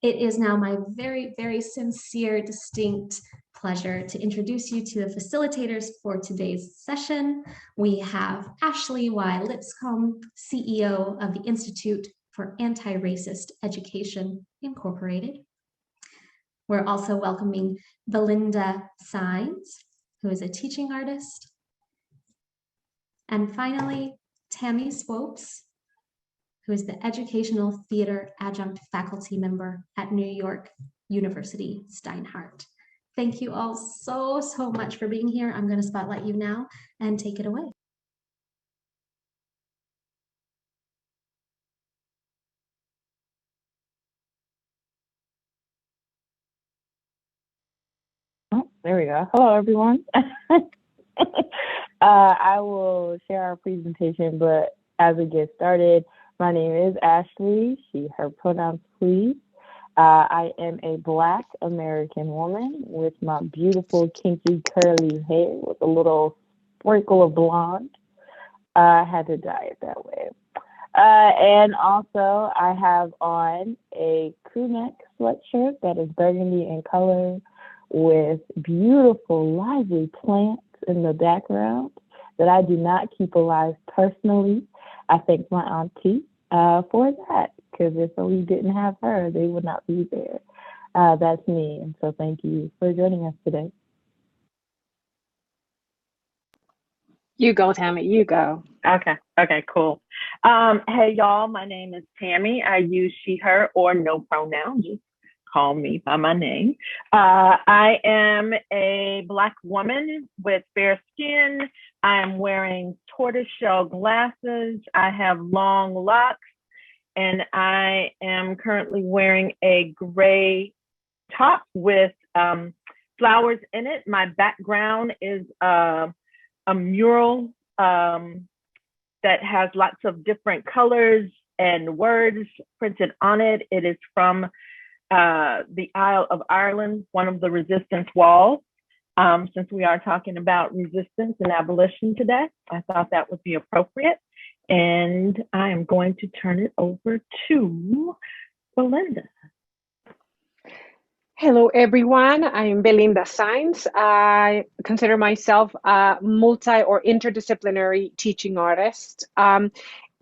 It is now my very, very sincere, distinct pleasure to introduce you to the facilitators for today's session. We have Ashley Y. Lipscomb, CEO of the Institute for Anti-Racist Education Incorporated. We're also welcoming Belinda Sáenz, who is a teaching artist. And finally, Tammie Swopes, who is the Educational Theater Adjunct Faculty Member at New York University Steinhardt. Thank you all so much for being here. I'm going to spotlight you now and take it away. Oh, there we go. Hello, everyone. I will share our presentation, but as we get started, my name is Ashley, she, her pronouns, please. I am a Black American woman with my beautiful, kinky, curly hair with a little sprinkle of blonde. I had to dye it that way. And also, I have on a crew neck sweatshirt that is burgundy in color with beautiful, lively plants in the background that I do not keep alive personally. I thank my auntie for that, because if we didn't have her, they would not be there. That's me, and so thank you for joining us today. You go, Tammy, you go. Okay, cool. Hey, y'all, my name is Tammy. I use she, her, or no pronoun. Just call me by my name. I am a Black woman with fair skin. I am wearing tortoiseshell glasses. I have long locks, and I am currently wearing a gray top with flowers in it. My background is a mural that has lots of different colors and words printed on it. It is from the Isle of Ireland, one of the resistance walls. Since we are talking about resistance and abolition today, I thought that would be appropriate. And I am going to turn it over to Belinda. Hello, everyone. I'm Belinda Sáenz. I consider myself a multi or interdisciplinary teaching artist. And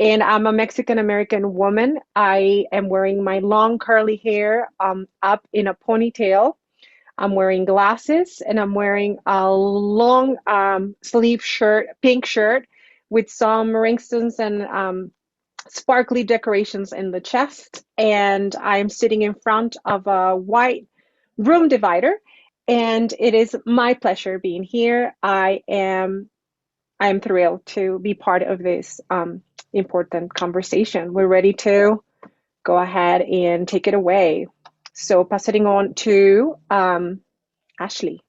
I'm a Mexican-American woman. I am wearing my long curly hair up in a ponytail. I'm wearing glasses, and I'm wearing a long sleeve shirt, pink shirt with some rhinestones and sparkly decorations in the chest. And I'm sitting in front of a white room divider, and it is my pleasure being here. I am thrilled to be part of this important conversation. We're ready to go ahead and take it away. So passing on to Ashley.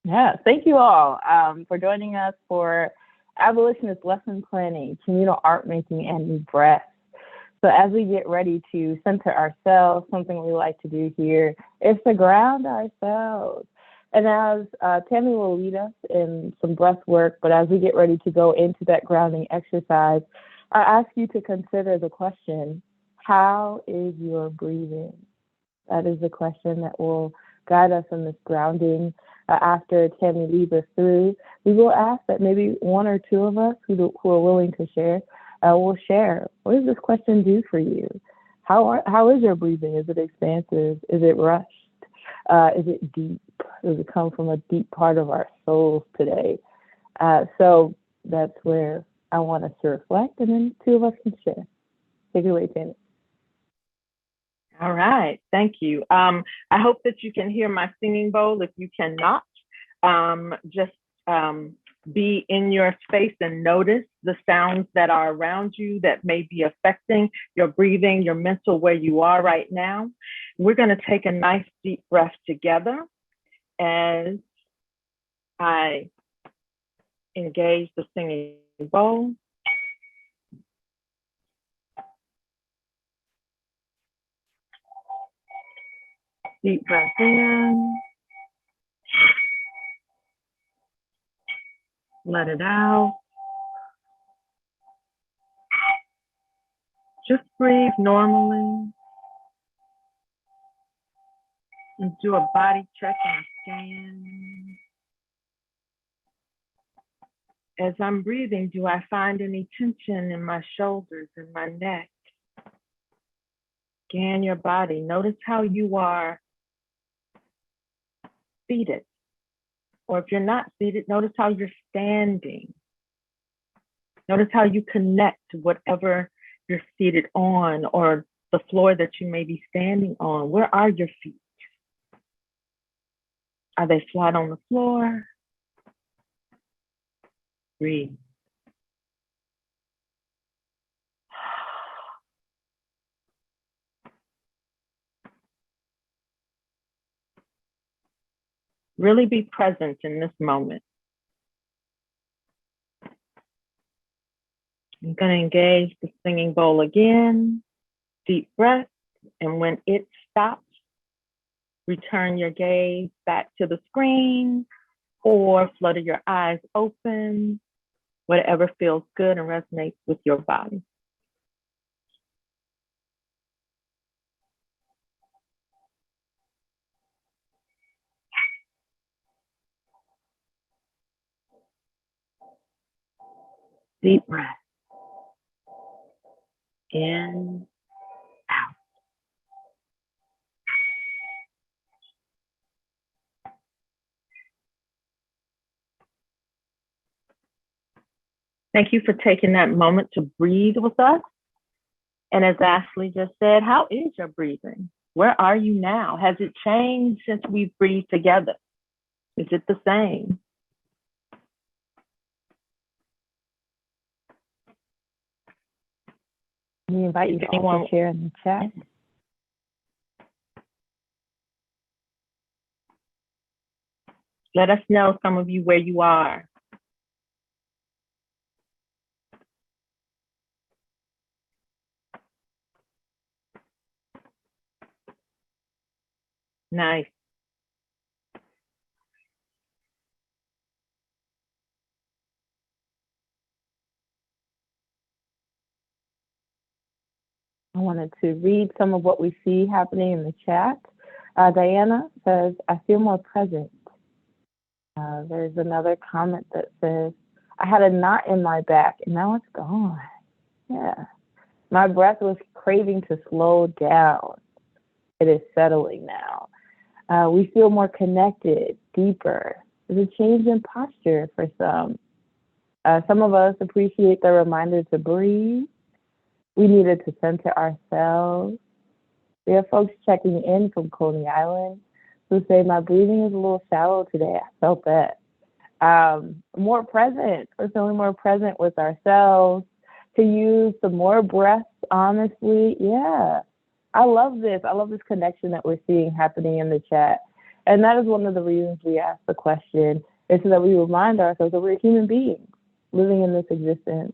Yeah, thank you all for joining us for Abolitionist Lesson Planning, Communal Art Making, and New Breath. So as we get ready to center ourselves, something we like to do here is to ground ourselves. And as Tammy will lead us in some breath work, but as we get ready to go into that grounding exercise, I ask you to consider the question, how is your breathing? That is the question that will guide us in this grounding. After Tammy leads us through, we will ask that maybe one or two of us who are willing to share will share. What does this question do for you? How is your breathing? Is it expansive? Is it rushed? Is it deep? Does it come from a deep part of our souls today? So that's where I want us to reflect, and then two of us can share. Take it away, Tammy. All right, thank you. I hope that you can hear my singing bowl. If you cannot, just be in your space and notice the sounds that are around you that may be affecting your breathing, your mental, where you are right now. We're going to take a nice deep breath together as I engage the singing bowl. Deep breath in. Let it out. Just breathe normally. And do a body check and a scan. As I'm breathing, do I find any tension in my shoulders and my neck? Scan your body. Notice how you are seated. Or if you're not seated, notice how you're standing. Notice how you connect to whatever you're seated on or the floor that you may be standing on. Where are your feet? Are they flat on the floor? Breathe. Really be present in this moment. I'm going to engage the singing bowl again. Deep breath. And when it stops, return your gaze back to the screen or flutter your eyes open, whatever feels good and resonates with your body. Deep breath. In, out. Thank you for taking that moment to breathe with us. And as Ashley just said, how is your breathing? Where are you now? Has it changed since we've breathed together? Is it the same? We invite you to also share in the chat. Let us know, some of you, where you are. Nice. I wanted to read some of what we see happening in the chat. Diana says, I feel more present. There's another comment that says, I had a knot in my back and now it's gone. Yeah. My breath was craving to slow down. It is settling now. We feel more connected, deeper. There's a change in posture for some. Some of us appreciate the reminder to breathe. We needed to center ourselves. We have folks checking in from Coney Island who say, my breathing is a little shallow today. I felt that. More present. We're feeling more present with ourselves. To use some more breaths, honestly. Yeah. I love this. I love this connection that we're seeing happening in the chat. And that is one of the reasons we ask the question, is so that we remind ourselves that we're human beings living in this existence.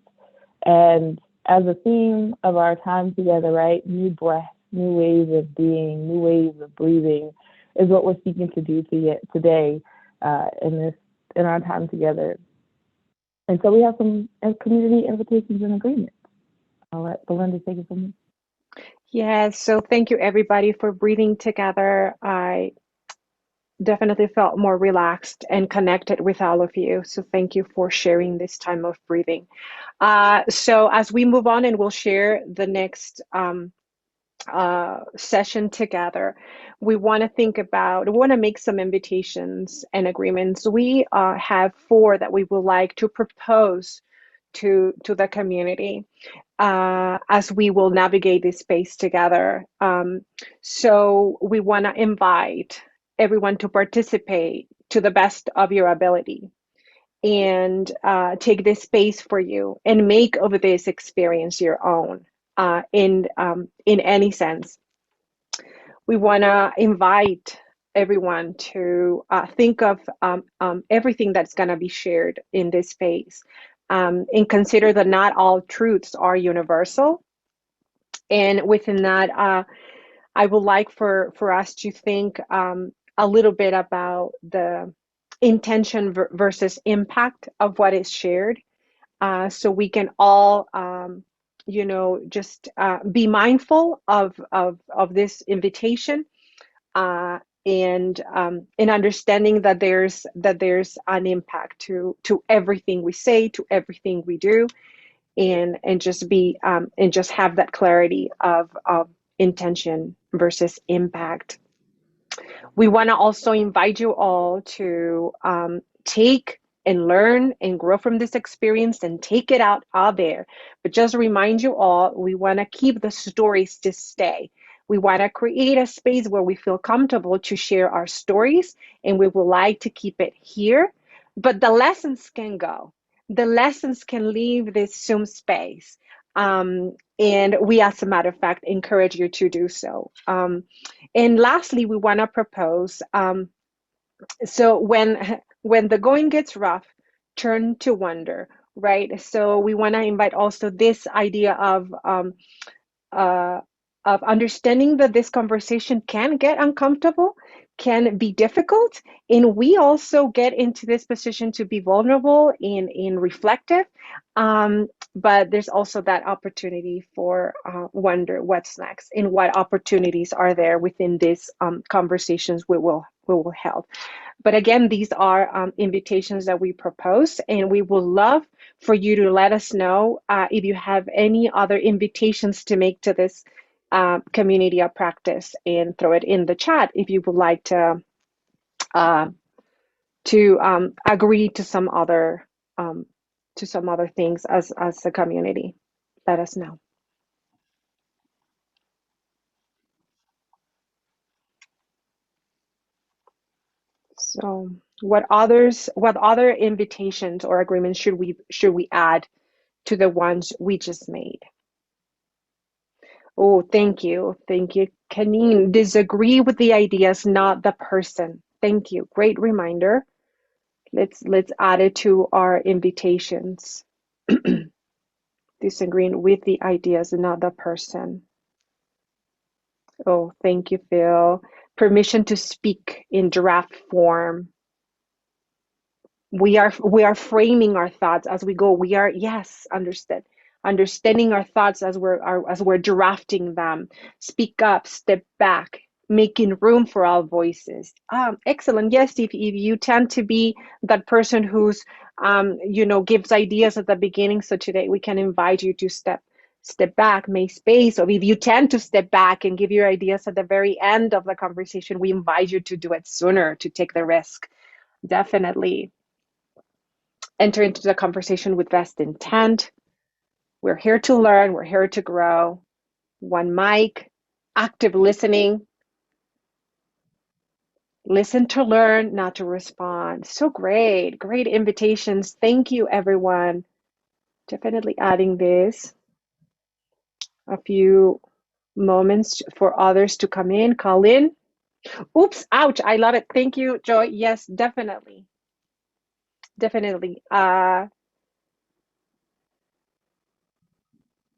And as a theme of our time together, right? New breath, new ways of being, new ways of breathing is what we're seeking to do today in our time together. And so we have some community invitations and agreements. I'll let Belinda take it from here. Yes, so thank you everybody for breathing together. I definitely felt more relaxed and connected with all of you. So thank you for sharing this time of breathing. So as we move on and we'll share the next session together, we want to make some invitations and agreements. We have 4 that we would like to propose to the community as we will navigate this space together. So we want to invite everyone to participate to the best of your ability and take this space for you and make of this experience your own in any sense. We want to invite everyone to think of everything that's going to be shared in this space and consider that not all truths are universal. And within that, I would like for us to think a little bit about the intention versus impact of what is shared, so we can all just be mindful of this invitation and understanding that there's an impact to everything we say, to everything we do, and just have that clarity of intention versus impact. We want to also invite you all to take and learn and grow from this experience and take it out there. But just remind you all, we want to keep the stories to stay. We want to create a space where we feel comfortable to share our stories, and we would like to keep it here. But the lessons can go. The lessons can leave this Zoom space. And we, as a matter of fact, encourage you to do so. And lastly, we want to propose, so when the going gets rough, turn to wonder, right? So we want to invite also this idea of understanding that this conversation can get uncomfortable, can be difficult, and we also get into this position to be vulnerable and reflective. But there's also that opportunity for wonder what's next and what opportunities are there within these conversations we will have. But again, these are invitations that we propose, and we would love for you to let us know if you have any other invitations to make to this community of practice, and throw it in the chat if you would like to agree to some other things as a community. Let us know. So what other invitations or agreements should we add to the ones we just made? Oh, thank you. Kanine, disagree with the ideas, not the person. Thank you. Great reminder. Let's add it to our invitations. Disagreeing with the ideas, not the person. Oh, thank you, Phil. Permission to speak in draft form. We are framing our thoughts as we go. We are, yes, understanding our thoughts as we're drafting them. Speak up, step back, making room for all voices. Excellent. Yes, if you tend to be that person who's gives ideas at the beginning, so today we can invite you to step back, make space. Or if you tend to step back and give your ideas at the very end of the conversation, we invite you to do it sooner, to take the risk. Definitely enter into the conversation with best intent. We're here to learn, we're here to grow. One mic, active listening. Listen to learn, not to respond. So great invitations. Thank you, everyone. Definitely adding this. A few moments for others to come in, call in. Oops, ouch, I love it. Thank you, Joy. Yes, definitely.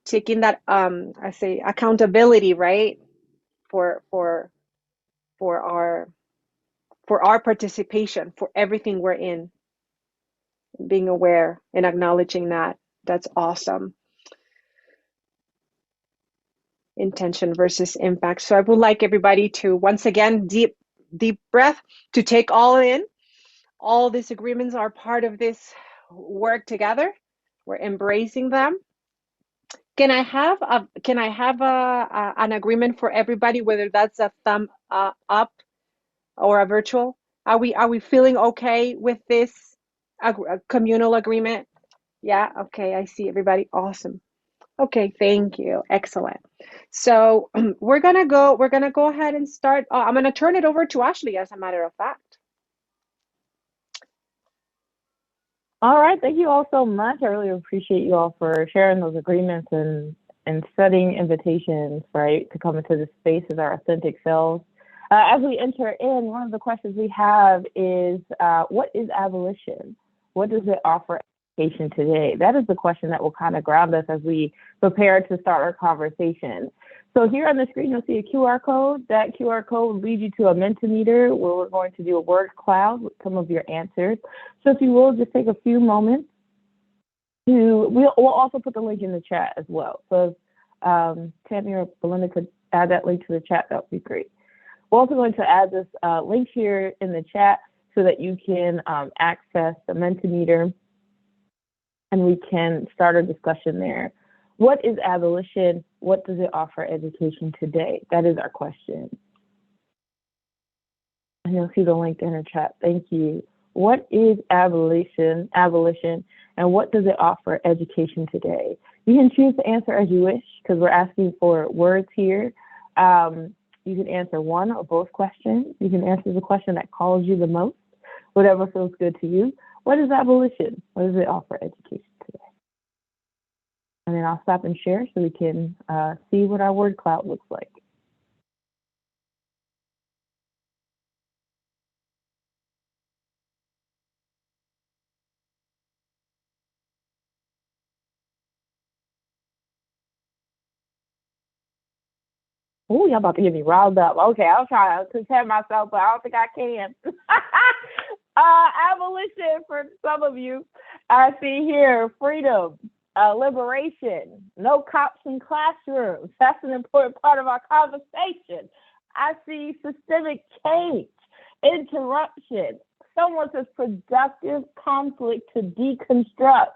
Taking that I say accountability, right? For our participation, for everything we're in, being aware and acknowledging that's awesome. Intention versus impact. So I would like everybody to, once again, deep breath, to take all in. All these agreements are part of this work together. We're embracing them. Can I have an agreement for everybody, whether that's a thumb up or a virtual? Are we feeling okay with this communal agreement? Yeah, okay, I see everybody. Awesome. Okay, thank you. Excellent. So we're gonna go ahead and start. I'm gonna turn it over to Ashley, as a matter of fact. All right, thank you all so much. I really appreciate you all for sharing those agreements and setting invitations, right, to come into this space as our authentic selves. As we enter in, one of the questions we have is, what is abolition? What does it offer education today? That is the question that will kind of ground us as we prepare to start our conversation. So here on the screen, you'll see a QR code. That QR code will lead you to a Mentimeter where we're going to do a word cloud with some of your answers. So if you will, just take a few moments we'll also put the link in the chat as well. So if Tammy or Belinda could add that link to the chat, that would be great. We're also going to add this link here in the chat so that you can access the Mentimeter and we can start a discussion there. What is abolition? What does it offer education today? That is our question. And you'll see the link in the chat. Thank you. What is abolition, and what does it offer education today? You can choose to answer as you wish, because we're asking for words here. You can answer one or both questions. You can answer the question that calls you the most, whatever feels good to you. What is abolition? What does it offer education today? And then I'll stop and share so we can see what our word cloud looks like. Oh, y'all about to get me riled up. Okay, I'll try to prepare myself, but I don't think I can. Abolition for some of you. I see here freedom, liberation, no cops in classrooms. That's an important part of our conversation. I see systemic change, interruption. Someone says productive conflict to deconstruct.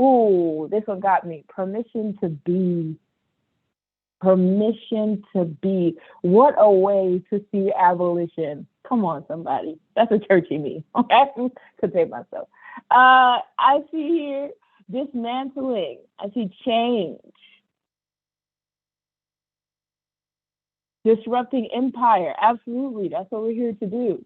Ooh, this one got me. Permission to be. Permission to be. What a way to see abolition. Come on, somebody. That's a churchy me. Okay, could say myself. I see here dismantling. I see change. Disrupting empire. Absolutely. That's what we're here to do.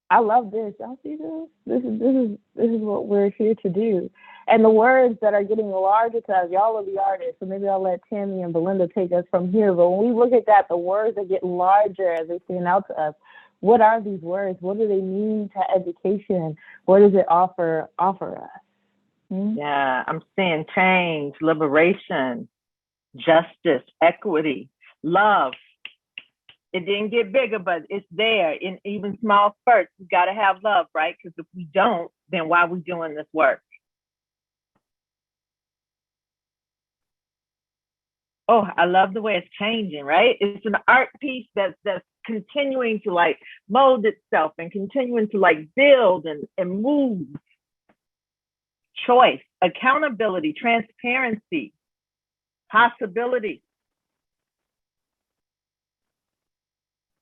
I love this. Y'all see this? This is what we're here to do. And the words that are getting larger to us, y'all are the artists, so maybe I'll let Tammie and Belinda take us from here. But when we look at that, the words are getting larger as they stand out to us. What are these words? What do they mean to education? What does it offer us? Yeah, I'm seeing change, liberation, justice, equity, love. It didn't get bigger, but it's there in even small spurts. We got to have love, right? Because if we don't, then why are we doing this work? Oh, I love the way it's changing, right? It's an art piece that's continuing to like mold itself and continuing to like build and move. Choice, accountability, transparency, possibility.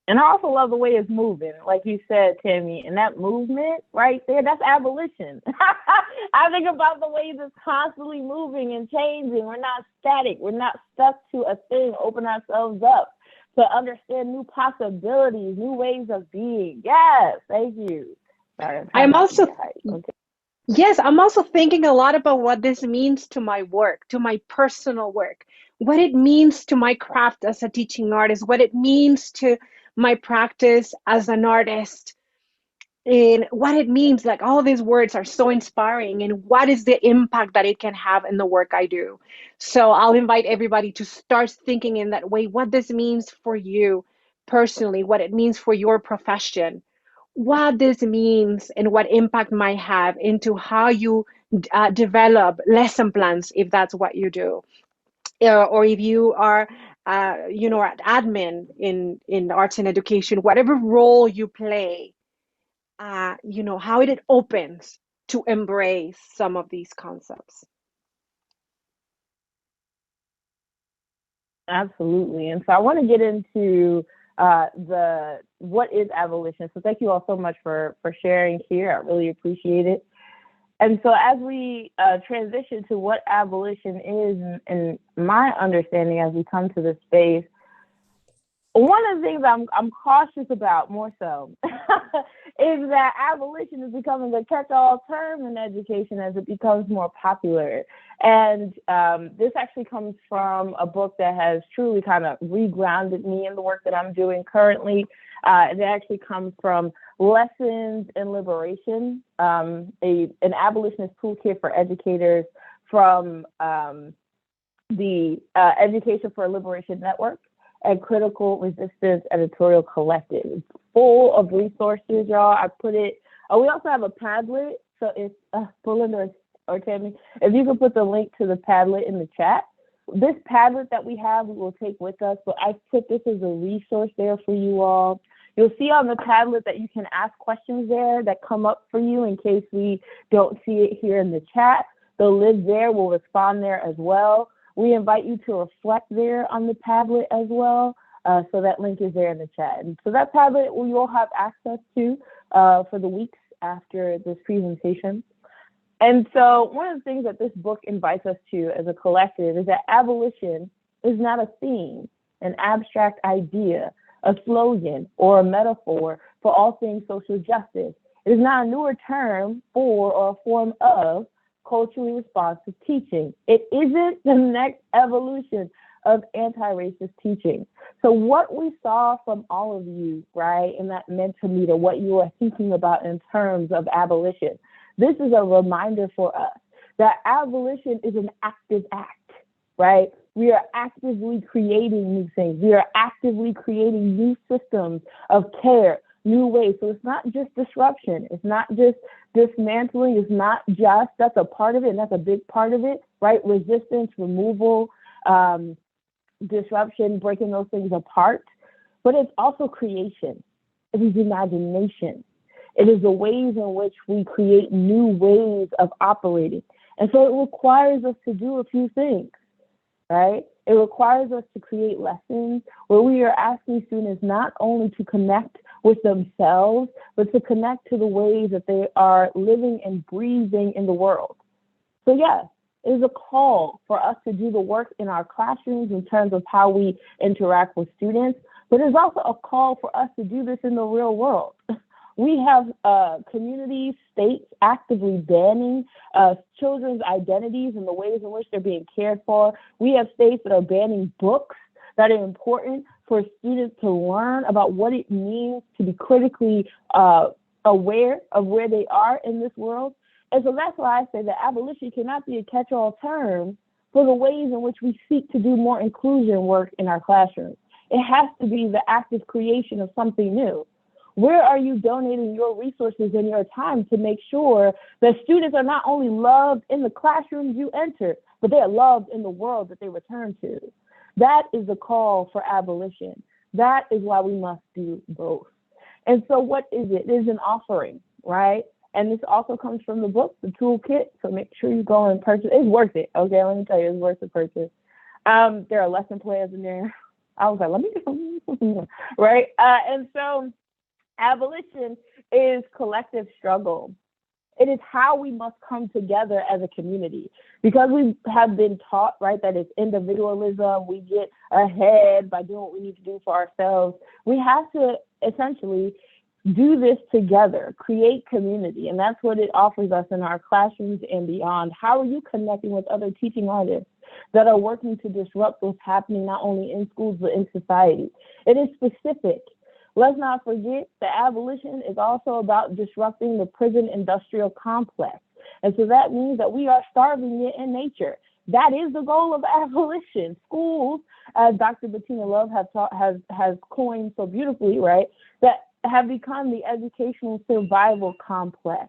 And I also love the way it's moving, like you said, Tammie, and that movement right there, that's abolition. I think about the ways it's constantly moving and changing. We're not static. We're not stuck to a thing. Open ourselves up to understand new possibilities, new ways of being. Yes, thank you. Sorry, I'm also, okay. yes, I'm also thinking a lot about what this means to my work, to my personal work, what it means to my craft as a teaching artist, what it means to my practice as an artist, and what it means. Like, all these words are so inspiring, and what is the impact that it can have in the work I do. So I'll invite everybody to start thinking in that way, what this means for you personally, what it means for your profession, what this means and what impact might have into how you develop lesson plans, if that's what you do. Or if you are, an admin in arts and education, whatever role you play, how it opens to embrace some of these concepts. Absolutely. And so I want to get into what is abolition. So thank you all so much for sharing here. I really appreciate it. And so as we transition to what abolition is, and my understanding as we come to this space, one of the things I'm cautious about more so is that abolition is becoming a catch-all term in education as it becomes more popular. And this actually comes from a book that has truly kind of regrounded me in the work that I'm doing currently. It actually comes from Lessons in Liberation, an abolitionist toolkit for educators from the Education for Liberation Network and Critical Resistance Editorial Collective. It's full of resources, y'all. I put it, we also have a Padlet. So if Belinda or Tammie, if you could put the link to the Padlet in the chat, this Padlet that we have, we will take with us, but I put this as a resource there for you all. You'll see on the Padlet that you can ask questions there that come up for you in case we don't see it here in the chat. They'll live there, we'll respond there as well. We invite you to reflect there on the Padlet as well. So that link is there in the chat. And so that Padlet you will have access to for the weeks after this presentation. And so one of the things that this book invites us to as a collective is that abolition is not a theme, an abstract idea, a slogan, or a metaphor for all things social justice. It is not a newer term for or a form of culturally responsive teaching. It isn't the next evolution of anti-racist teaching. So what we saw from all of you, right, in that Mentimeter, what you are thinking about in terms of abolition, this is a reminder for us that abolition is an active act, right? We are actively creating new things. We are actively creating new systems of care, new ways. So it's not just disruption. It's not just dismantling. It's not just, that's a part of it, and that's a big part of it, right? Resistance, removal, disruption, breaking those things apart. But it's also creation. It is imagination. It is the ways in which we create new ways of operating. And so it requires us to do a few things, right? It requires us to create lessons where we are asking students not only to connect with themselves, but to connect to the ways that they are living and breathing in the world. So yes, it is a call for us to do the work in our classrooms in terms of how we interact with students, but it's also a call for us to do this in the real world. We have communities, states actively banning children's identities and the ways in which they're being cared for. We have states that are banning books that are important for students to learn about what it means to be critically aware of where they are in this world. And so that's why I say that abolition cannot be a catch-all term for the ways in which we seek to do more inclusion work in our classrooms. It has to be the active creation of something new. Where are you donating your resources and your time to make sure that students are not only loved in the classrooms you enter, but they are loved in the world that they return to? That is the call for abolition. That is why we must do both. And so what is it? It is an offering, right? And this also comes from the book, the toolkit. So make sure you go and purchase. It's worth it. Okay, let me tell you, it's worth the purchase. There are lesson plans in there. I was like, let me get something, right? And so abolition is collective struggle. It is how we must come together as a community, because we have been taught, right, that it's individualism. We get ahead by doing what we need to do for ourselves. We have to essentially do this together, create community, and that's what it offers us in our classrooms and beyond. How are you connecting with other teaching artists that are working to disrupt what's happening not only in schools but in society? It is specific. Let's not forget that abolition is also about disrupting the prison industrial complex. And so that means that we are starving it in nature. That is the goal of abolition. Schools, as Dr. Bettina Love has coined so beautifully, right, that have become the educational survival complex.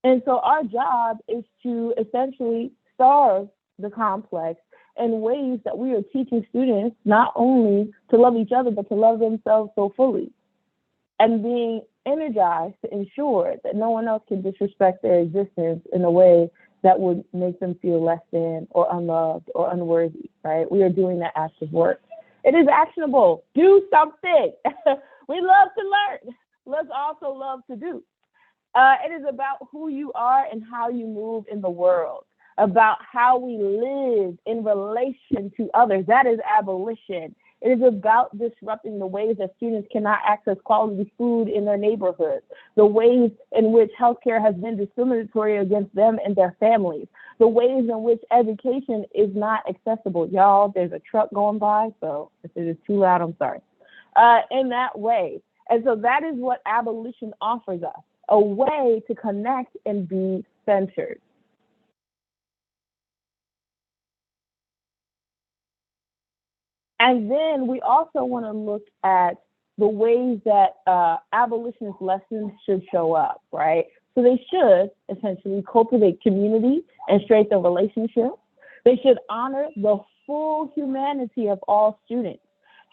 And so our job is to essentially starve the complex in ways that we are teaching students not only to love each other, but to love themselves so fully, and being energized to ensure that no one else can disrespect their existence in a way that would make them feel less than or unloved or unworthy, right? We are doing that active work. It is actionable. Do something. We love to learn. Let's also love to do. It is about who you are and how you move in the world, about how we live in relation to others. That is abolition. It is about disrupting the ways that students cannot access quality food in their neighborhoods, the ways in which healthcare has been discriminatory against them and their families, the ways in which education is not accessible. Y'all, there's a truck going by, so if it is too loud, I'm sorry. In that way. And so that is what abolition offers us, a way to connect and be centered. And then we also want to look at the ways that abolitionist lessons should show up, right? So they should essentially cultivate community and strengthen relationships. They should honor the full humanity of all students.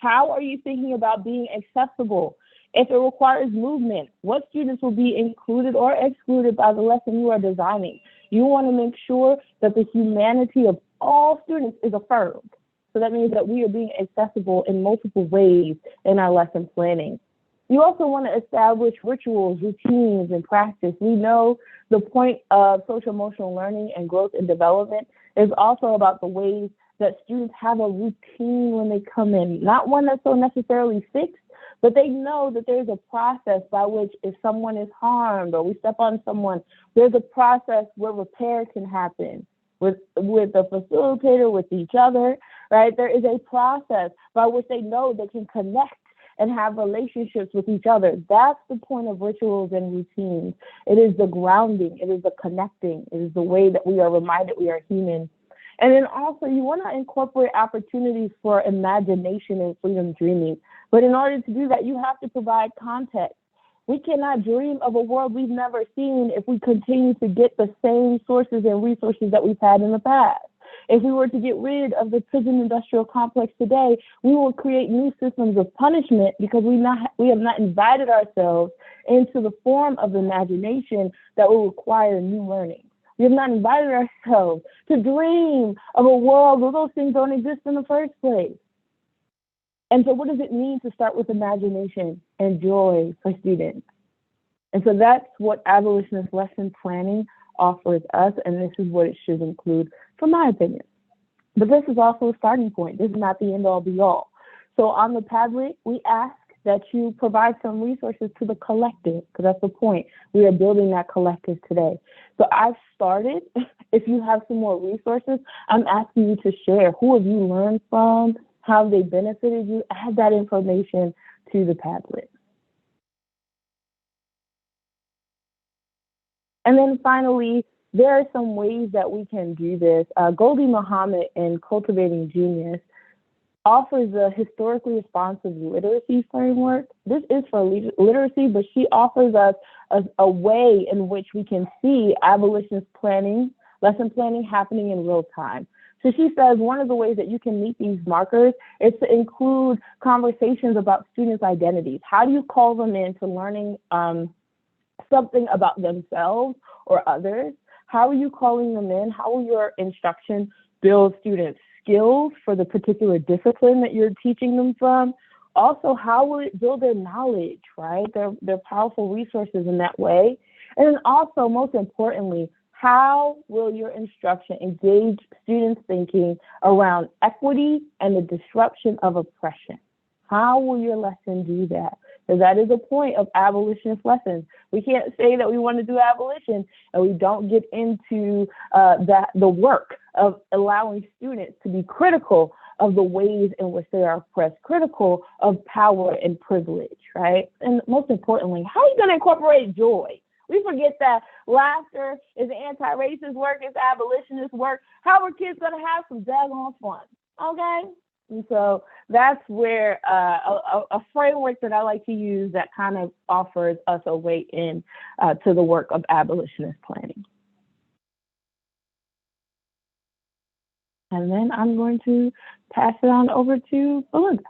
How are you thinking about being accessible? If it requires movement, what students will be included or excluded by the lesson you are designing? You want to make sure that the humanity of all students is affirmed. So that means that we are being accessible in multiple ways in our lesson planning. You also want to establish rituals, routines, and practice. We know the point of social emotional learning and growth and development is also about the ways that students have a routine when they come in, not one that's so necessarily fixed, but they know that there's a process by which if someone is harmed or we step on someone, there's a process where repair can happen with the facilitator, with each other, right? There is a process by which they know they can connect and have relationships with each other. That's the point of rituals and routines. It is the grounding, it is the connecting, it is the way that we are reminded we are human. And then also you want to incorporate opportunities for imagination and freedom dreaming. But in order to do that, you have to provide context. We cannot dream of a world we've never seen if we continue to get the same sources and resources that we've had in the past. If we were to get rid of the prison industrial complex today, we will create new systems of punishment because we have not invited ourselves into the form of imagination that will require new learning. We have not invited ourselves to dream of a world where those things don't exist in the first place. And so what does it mean to start with imagination and joy for students? And so that's what abolitionist lesson planning offers us, and this is what it should include, from my opinion. But this is also a starting point. This is not the end all be all. So on the Padlet, we ask that you provide some resources to the collective, because that's the point. We are building that collective today. So I've started. If you have some more resources, I'm asking you to share. Who have you learned from? How have they benefited you? Add that information to the Padlet. And then finally, there are some ways that we can do this. Goldie Muhammad in Cultivating Genius offers a historically responsive literacy framework. This is for literacy, but she offers us a way in which we can see abolitionist planning, lesson planning happening in real time. So she says one of the ways that you can meet these markers is to include conversations about students' identities. How do you call them into learning something about themselves or others? How are you calling them in? How will your instruction build students' skills for the particular discipline that you're teaching them from? Also, how will it build their knowledge, right? They're powerful resources in that way. And then also, most importantly, how will your instruction engage students' thinking around equity and the disruption of oppression? How will your lesson do that? Because that is a point of abolitionist lessons. We can't say that we want to do abolition and we don't get into the work of allowing students to be critical of the ways in which they are oppressed, critical of power and privilege, right? And most importantly, how are you going to incorporate joy? We forget that laughter is anti-racist work, it's abolitionist work. How are kids going to have some daggone fun? Okay? And so that's where a framework that I like to use that kind of offers us a way in to the work of abolitionist planning. And then I'm going to pass it on over to Belinda.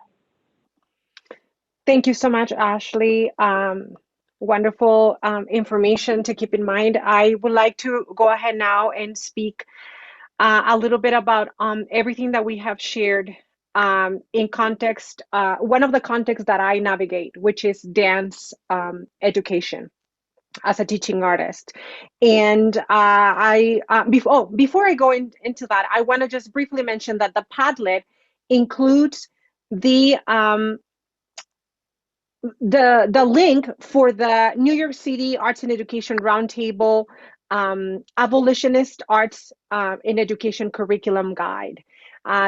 Thank you so much, Ashley. Wonderful information to keep in mind. I would like to go ahead now and speak a little bit about everything that we have shared in context. One of the contexts that I navigate, which is dance education as a teaching artist. And before I go into that, I want to just briefly mention that the Padlet includes the link for the New York City Arts and Education Roundtable Abolitionist Arts in Education Curriculum Guide.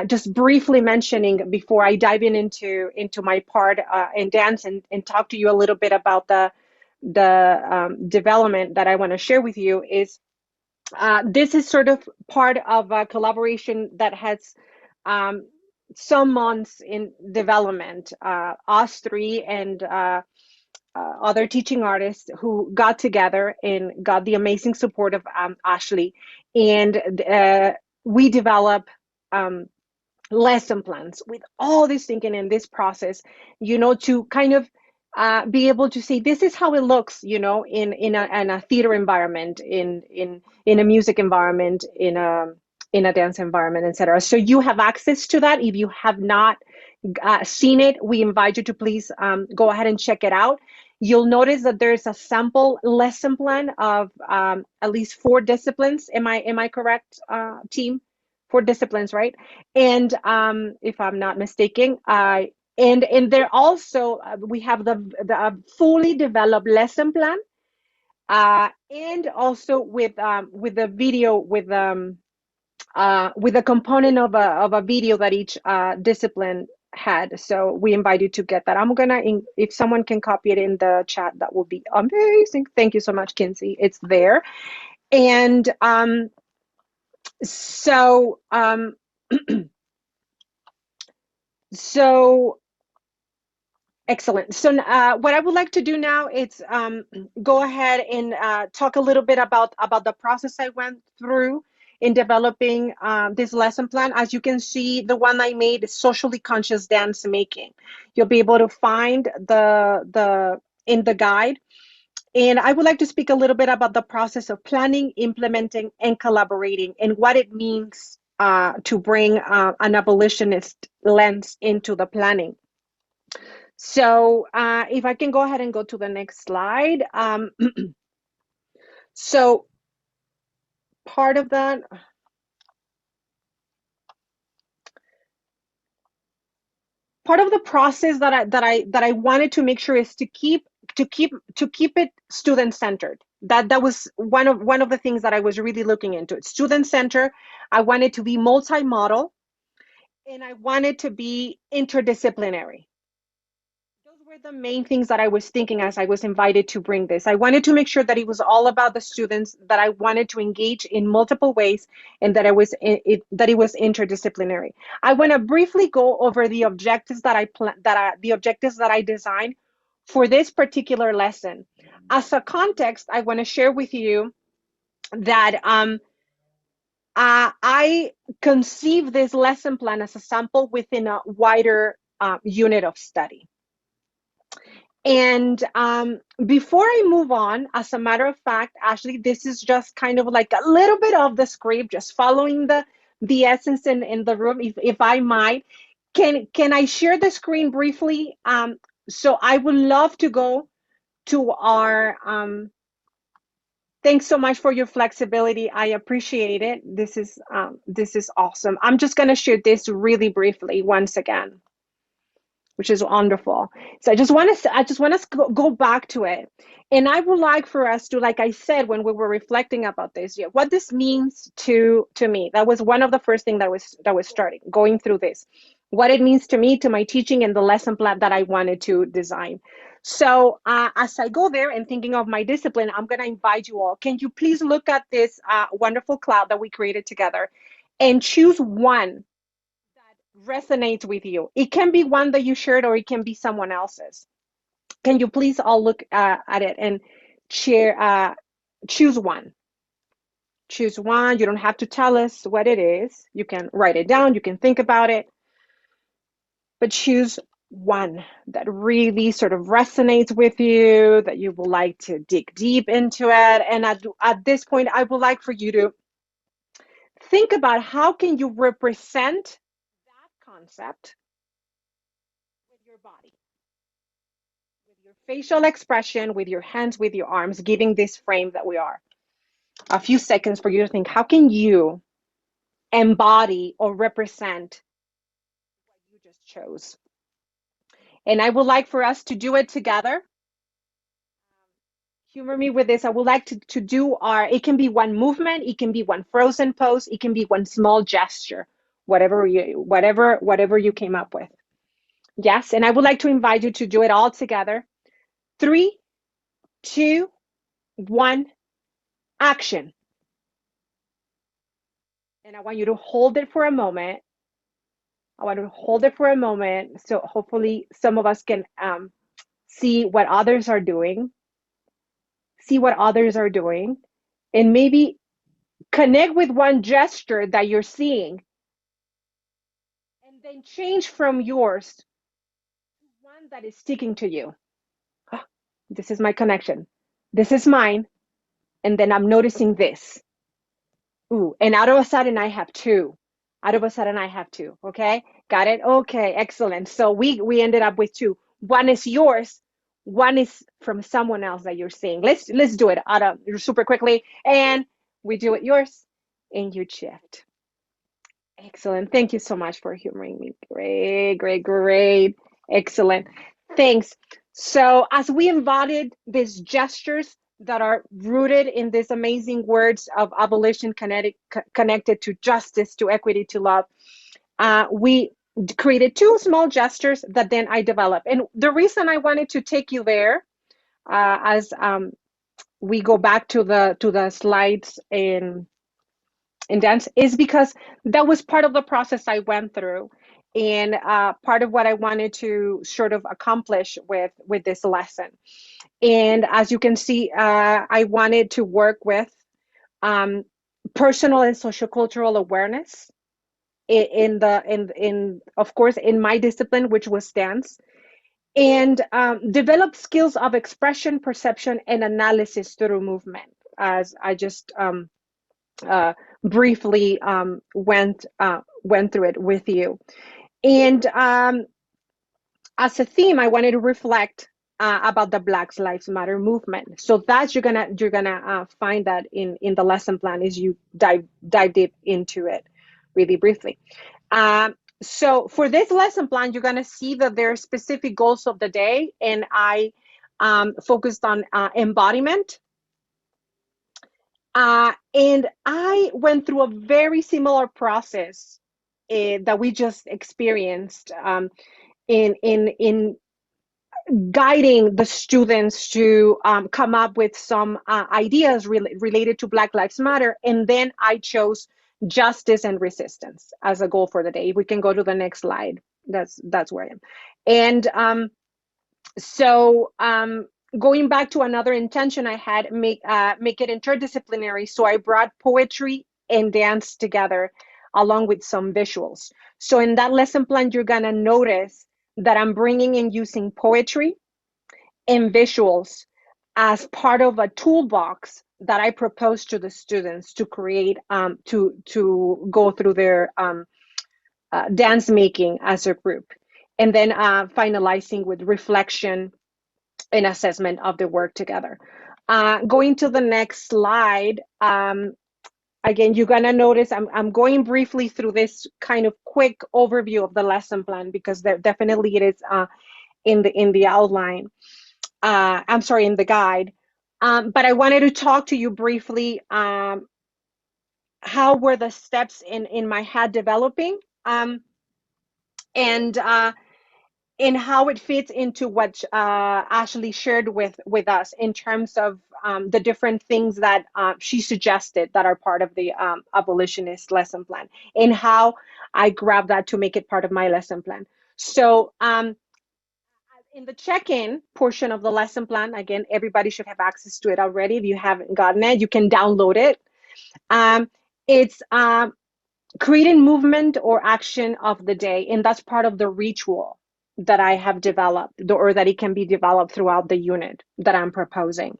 Just briefly mentioning before I dive into my part in dance and talk to you a little bit about the development that I want to share with you is this is sort of part of a collaboration that has some months in development, us three and other teaching artists who got together and got the amazing support of Ashley. And we develop lesson plans with all this thinking and this process, to kind of be able to say, this is how it looks, in a theater environment, in a music environment, in a dance environment, etc. So you have access to that. If you have not seen it, we invite you to please go ahead and check it out. You'll notice that there's a sample lesson plan of at least 4 disciplines. Am I correct, team? 4 disciplines, right? And if I'm not mistaken, and there also we have the fully developed lesson plan, and also with the video, with a component of a video that each discipline had. So we invite you to get that. I'm gonna, if someone can copy it in the chat, that would be amazing. Thank you so much, Kinsey. It's there. And so excellent. So what I would like to do now is go ahead and talk a little bit about the process I went through in developing this lesson plan. As you can see, the one I made is socially conscious dance making. You'll be able to find the in the guide. And I would like to speak a little bit about the process of planning, implementing, and collaborating, and what it means to bring an abolitionist lens into the planning. So if I can go ahead and go to the next slide. So part of that, part of the process that I wanted to make sure is to keep it student centered. That was one of the things that I was really looking into. It's student centered. I wanted to be multi-model, and I wanted to be interdisciplinary. Those were the main things that I was thinking as I was invited to bring this. I wanted to make sure that it was all about the students, that I wanted to engage in multiple ways, and that it was interdisciplinary. I want to briefly go over the objectives that I designed for this particular lesson. As a context, I want to share with you that I conceived this lesson plan as a sample within a wider unit of study. And before I move on, as a matter of fact, Ashley, this is just kind of like a little bit of the script, just following the essence in the room, if I might. Can I share the screen briefly? So I would love to go to our, thanks so much for your flexibility. I appreciate it. This is awesome. I'm just gonna share this really briefly once again, which is wonderful. So I just want to go back to it. And I would like for us to, like I said, when we were reflecting about this, what this means to me. That was one of the first things that was starting, going through this. What it means to me, to my teaching, and the lesson plan that I wanted to design. So as I go there and thinking of my discipline, I'm going to invite you all. Can you please look at this wonderful cloud that we created together and choose one that resonates with you? It can be one that you shared, or it can be someone else's. Can you please all look at it and share? Choose one. Choose one. You don't have to tell us what it is. You can write it down. You can think about it. But choose one that really sort of resonates with you, that you would like to dig deep into it. And at this point, I would like for you to think about how can you represent that concept with your body, with your facial expression, with your hands, with your arms, giving this frame that we are. A few seconds for you to think, how can you embody or represent what you just chose? And I would like for us to do it together. Humor me with this. I would like to do it can be one movement, it can be one frozen pose, it can be one small gesture, whatever you came up with. Yes, and I would like to invite you to do it all together. 3, 2, 1, action. And I want you to hold it for a moment. So hopefully some of us can see what others are doing. And maybe connect with one gesture that you're seeing, and then change from yours to one that is sticking to you. This is my connection. This is mine. And then I'm noticing this. Ooh, and out of a sudden I have two. Out of a sudden I have two. Okay, got it? Okay, excellent. So we ended up with two. One is yours. One is from someone else that you're seeing. Let's do it out of super quickly, and we do it yours, and you shift. Excellent. Thank you so much for humoring me. Great, great, great. Excellent. Thanks. So as we embodied these gestures that are rooted in these amazing words of abolition connected to justice, to equity, to love, we created two small gestures that then I developed. And the reason I wanted to take you there, as we go back to the slides in dance, is because that was part of the process I went through, and part of what I wanted to sort of accomplish with this lesson. And as you can see, I wanted to work with personal and sociocultural awareness in of course in my discipline, which was dance, and develop skills of expression, perception, and analysis through movement, as I just briefly went through it with you. And as a theme, I wanted to reflect about the Black Lives Matter movement. So that's you're gonna find that in the lesson plan as you dive deep into it really briefly. So for this lesson plan, you're gonna see that there are specific goals of the day, and I focused on embodiment. And I went through a very similar process that we just experienced in guiding the students to come up with some ideas related to Black Lives Matter. And then I chose justice and resistance as a goal for the day. We can go to the next slide. That's where I am. And so going back to another intention I had, make it interdisciplinary. So I brought poetry and dance together along with some visuals. So in that lesson plan, you're gonna notice that I'm bringing and using poetry and visuals as part of a toolbox that I propose to the students to create, to go through their dance making as a group. And then finalizing with reflection and assessment of the work together. Going to the next slide, again, you're gonna notice I'm going briefly through this kind of quick overview of the lesson plan because there definitely it is in the outline. I'm sorry, in the guide. But I wanted to talk to you briefly how were the steps in my head developing, and how it fits into what Ashley shared with us in terms of the different things that she suggested that are part of the abolitionist lesson plan, and how I grabbed that to make it part of my lesson plan. So in the check-in portion of the lesson plan, again, everybody should have access to it already. If you haven't gotten it, you can download it. It's creating movement or action of the day, and that's part of the ritual that I have developed, or that it can be developed throughout the unit that I'm proposing.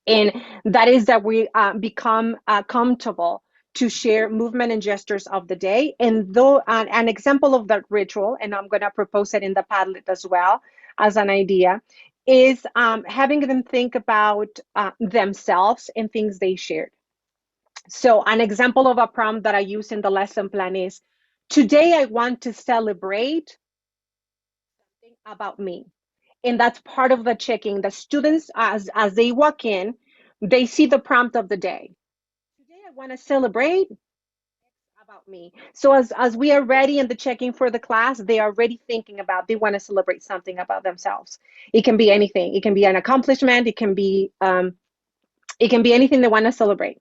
And that is that we become comfortable to share movement and gestures of the day. And though an example of that ritual, and I'm going to propose it in the Padlet as well as an idea, is having them think about themselves and things they shared. So an example of a prompt that I use in the lesson plan is, today I want to celebrate something about me. And that's part of the checking. The students, as they walk in, they see the prompt of the day. Today I want to celebrate about me. So as we are ready in the checking for the class, they are already thinking about, they want to celebrate something about themselves. It can be anything. It can be an accomplishment. It can be anything they want to celebrate.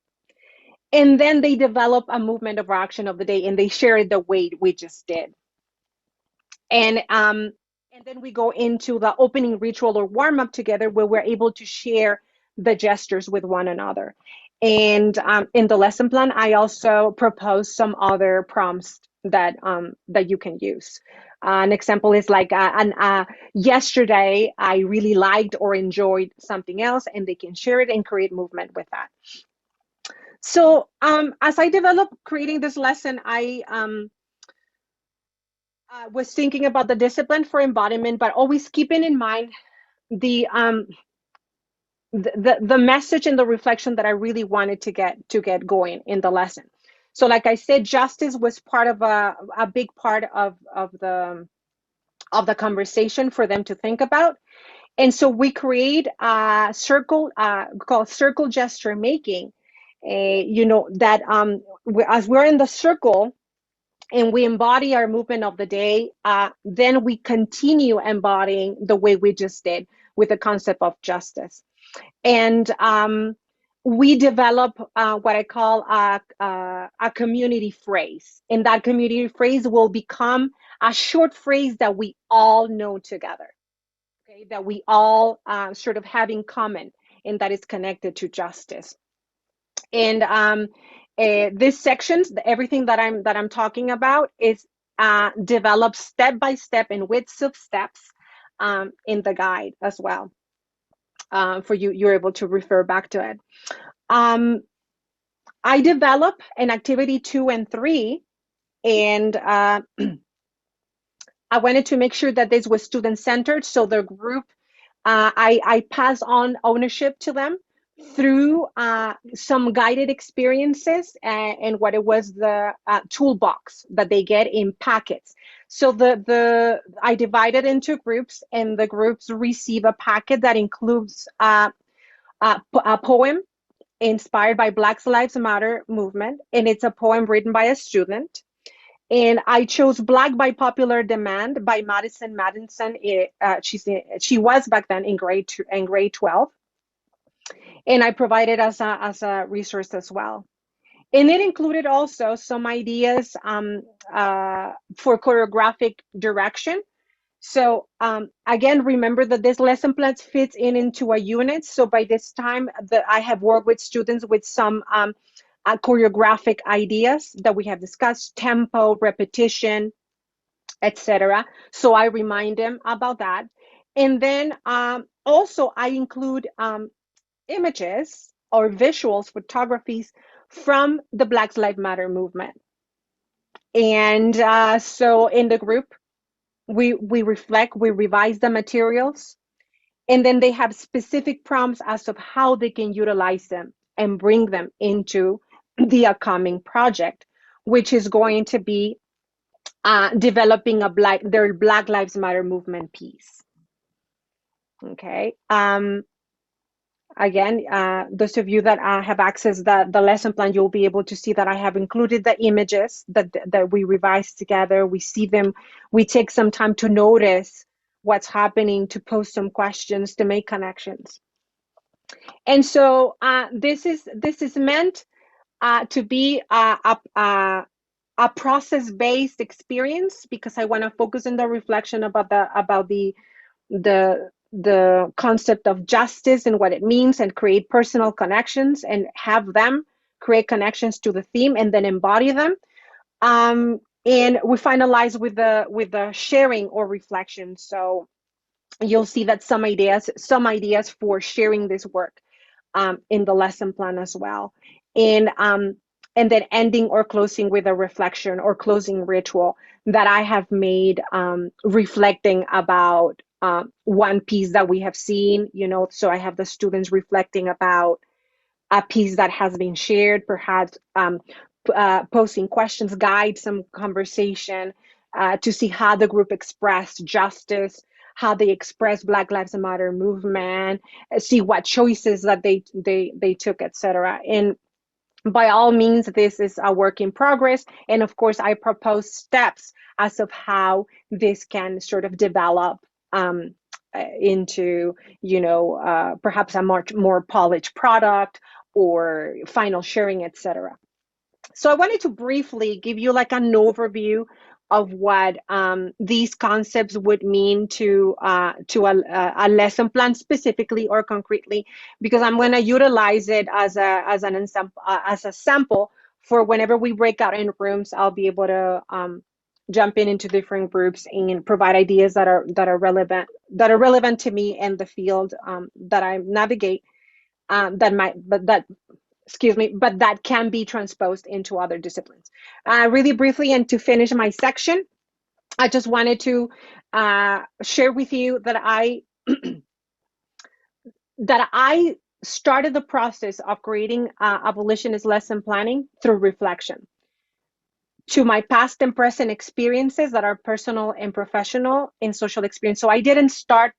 And then they develop a movement of action of the day, and they share it the way we just did. And then we go into the opening ritual or warm up together, where we're able to share the gestures with one another. And in the lesson plan, I also propose some other prompts that that you can use. An example is like yesterday I really liked or enjoyed something else, and they can share it and create movement with that. So as I developed creating this lesson, I was thinking about the discipline for embodiment, but always keeping in mind the message and the reflection that I really wanted to get going in the lesson. So like I said, justice was part of a big part of the conversation for them to think about. And so we create a circle called circle gesture making. You know, that as we're in the circle and we embody our movement of the day, then we continue embodying the way we just did with the concept of justice. And we develop what I call a community phrase. And that community phrase will become a short phrase that we all know together, okay, that we all sort of have in common, and that is connected to justice. And these sections, everything that I'm talking about, is developed step by step in widths of steps in the guide as well. For you're able to refer back to it. I develop an activity 2 and 3, and I wanted to make sure that this was student-centered. So the group, I pass on ownership to them through some guided experiences and what it was the toolbox that they get in packets. So I divided into groups, and the groups receive a packet that includes a poem inspired by Black Lives Matter movement, and it's a poem written by a student. And I chose Black by Popular Demand by Madison Madison. She was back then in grade 12, and I provided as a resource as well. And it included also some ideas for choreographic direction. So again, remember that this lesson plan fits into a unit. So by this time, I have worked with students with some choreographic ideas that we have discussed: tempo, repetition, etc. So I remind them about that. And then also I include images or visuals, photographies from the Black Lives Matter movement. And so in the group, we reflect, we revise the materials, and then they have specific prompts as to how they can utilize them and bring them into the upcoming project, which is going to be developing their Black Lives Matter movement piece. Okay. Again, those of you that have accessed the lesson plan, you'll be able to see that I have included the images that we revised together. We see them, we take some time to notice what's happening, to pose some questions, to make connections. And so this is meant to be a process-based experience, because I want to focus on the reflection about the concept of justice and what it means, and create personal connections and have them create connections to the theme and then embody them. And we finalize with the sharing or reflection. So you'll see that some ideas for sharing this work in the lesson plan as well. And then ending or closing with a reflection or closing ritual that I have made, reflecting about one piece that we have seen, you know. So I have the students reflecting about a piece that has been shared, perhaps posing questions, guide some conversation to see how the group expressed justice, how they expressed Black Lives Matter movement, see what choices that they took, etc. And by all means, this is a work in progress. And of course, I propose steps as of how this can sort of develop into, you know, perhaps a much more polished product or final sharing, etc. So I wanted to briefly give you like an overview of what these concepts would mean to a lesson plan specifically or concretely, because I'm going to utilize it as a sample for whenever we break out in rooms. I'll be able to jump into different groups and provide ideas that are relevant to me and the field that I navigate, but that can be transposed into other disciplines. Really briefly, and to finish my section, I just wanted to share with you that I started the process of creating abolitionist lesson planning through reflection to my past and present experiences that are personal and professional and social experience. So I didn't start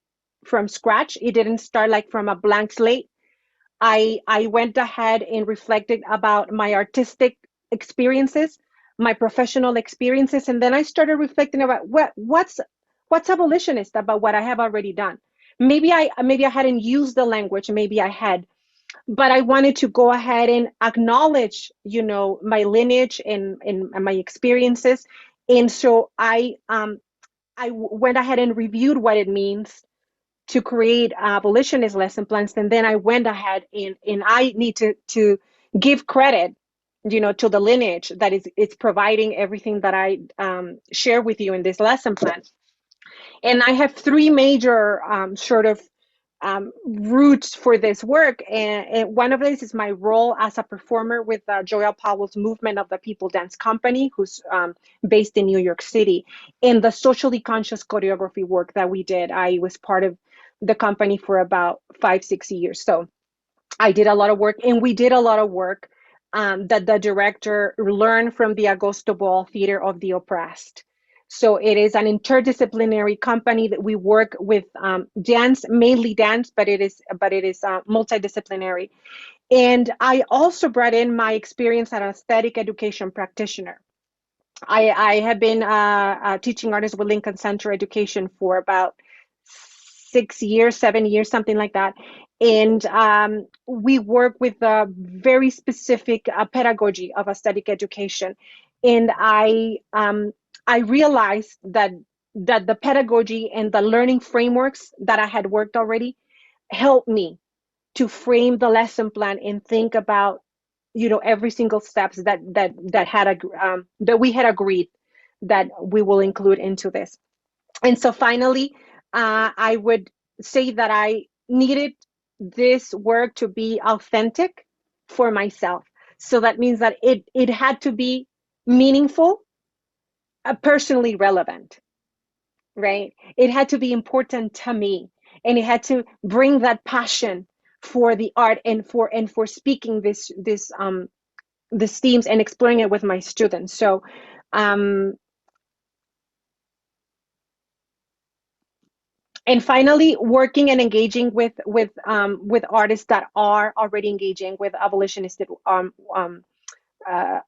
from scratch. It didn't start like from a blank slate. I went ahead and reflected about my artistic experiences, my professional experiences, and then I started reflecting about what's abolitionist about what I have already done. Maybe I hadn't used the language, maybe I had, but I wanted to go ahead and acknowledge, my lineage and my experiences, and so I went ahead and reviewed what it means to create abolitionist lesson plans. And then I went ahead and I need to give credit, to the lineage that it's providing everything that I share with you in this lesson plan. And I have three major roots for this work. And one of these is my role as a performer with Joel Powell's movement of the People Dance Company, who's based in New York City. And the socially conscious choreography work that we did, I was part of the company for about 5-6 years. So I did a lot of work, and we did a lot of work that the director learned from the Agosto Ball Theater of the Oppressed. So it is an interdisciplinary company that we work with dance, mainly dance, but it is multidisciplinary. And I also brought in my experience as an aesthetic education practitioner. I have been teaching artists with Lincoln Center Education for about 6 years, 7 years, something like that. And we work with a very specific pedagogy of aesthetic education. And I realized that the pedagogy and the learning frameworks that I had worked already helped me to frame the lesson plan and think about, every single steps that we had agreed that we will include into this. And so finally, I would say that I needed this work to be authentic for myself. So that means that it had to be meaningful, personally relevant, right? It had to be important to me, and it had to bring that passion for the art and for speaking these themes and exploring it with my students. So and finally, working and engaging with artists that are already engaging with abolitionist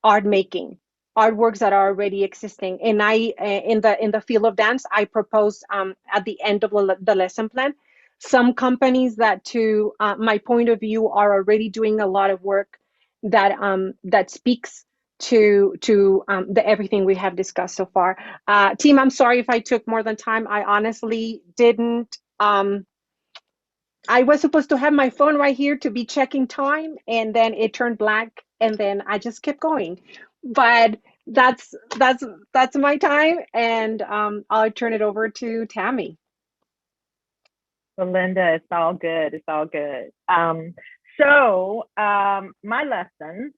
art making, artworks that are already existing. And I, in the field of dance, I propose at the end of the lesson plan, some companies that, to my point of view, are already doing a lot of work that speaks to the everything we have discussed so far. Team, I'm sorry if I took more than time. I honestly didn't. I was supposed to have my phone right here to be checking time, and then it turned blank, and then I just kept going. But that's my time, and I'll turn it over to Tammy. Belinda, it's all good. It's all good. So my lesson,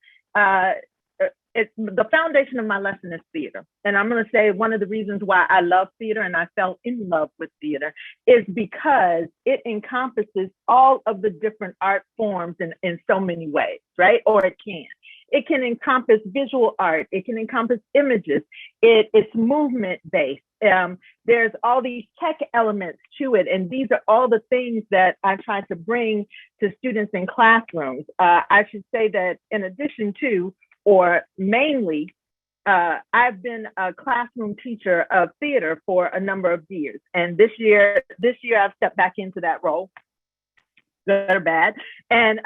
the foundation of my lesson is theater. And I'm going to say one of the reasons why I love theater and I fell in love with theater is because it encompasses all of the different art forms in so many ways, right? Or it can. It can encompass visual art. It can encompass images. It's movement-based. There's all these tech elements to it. And these are all the things that I try to bring to students in classrooms. I should say that in addition to, or mainly, I've been a classroom teacher of theater for a number of years. And this year I've stepped back into that role, good or bad, and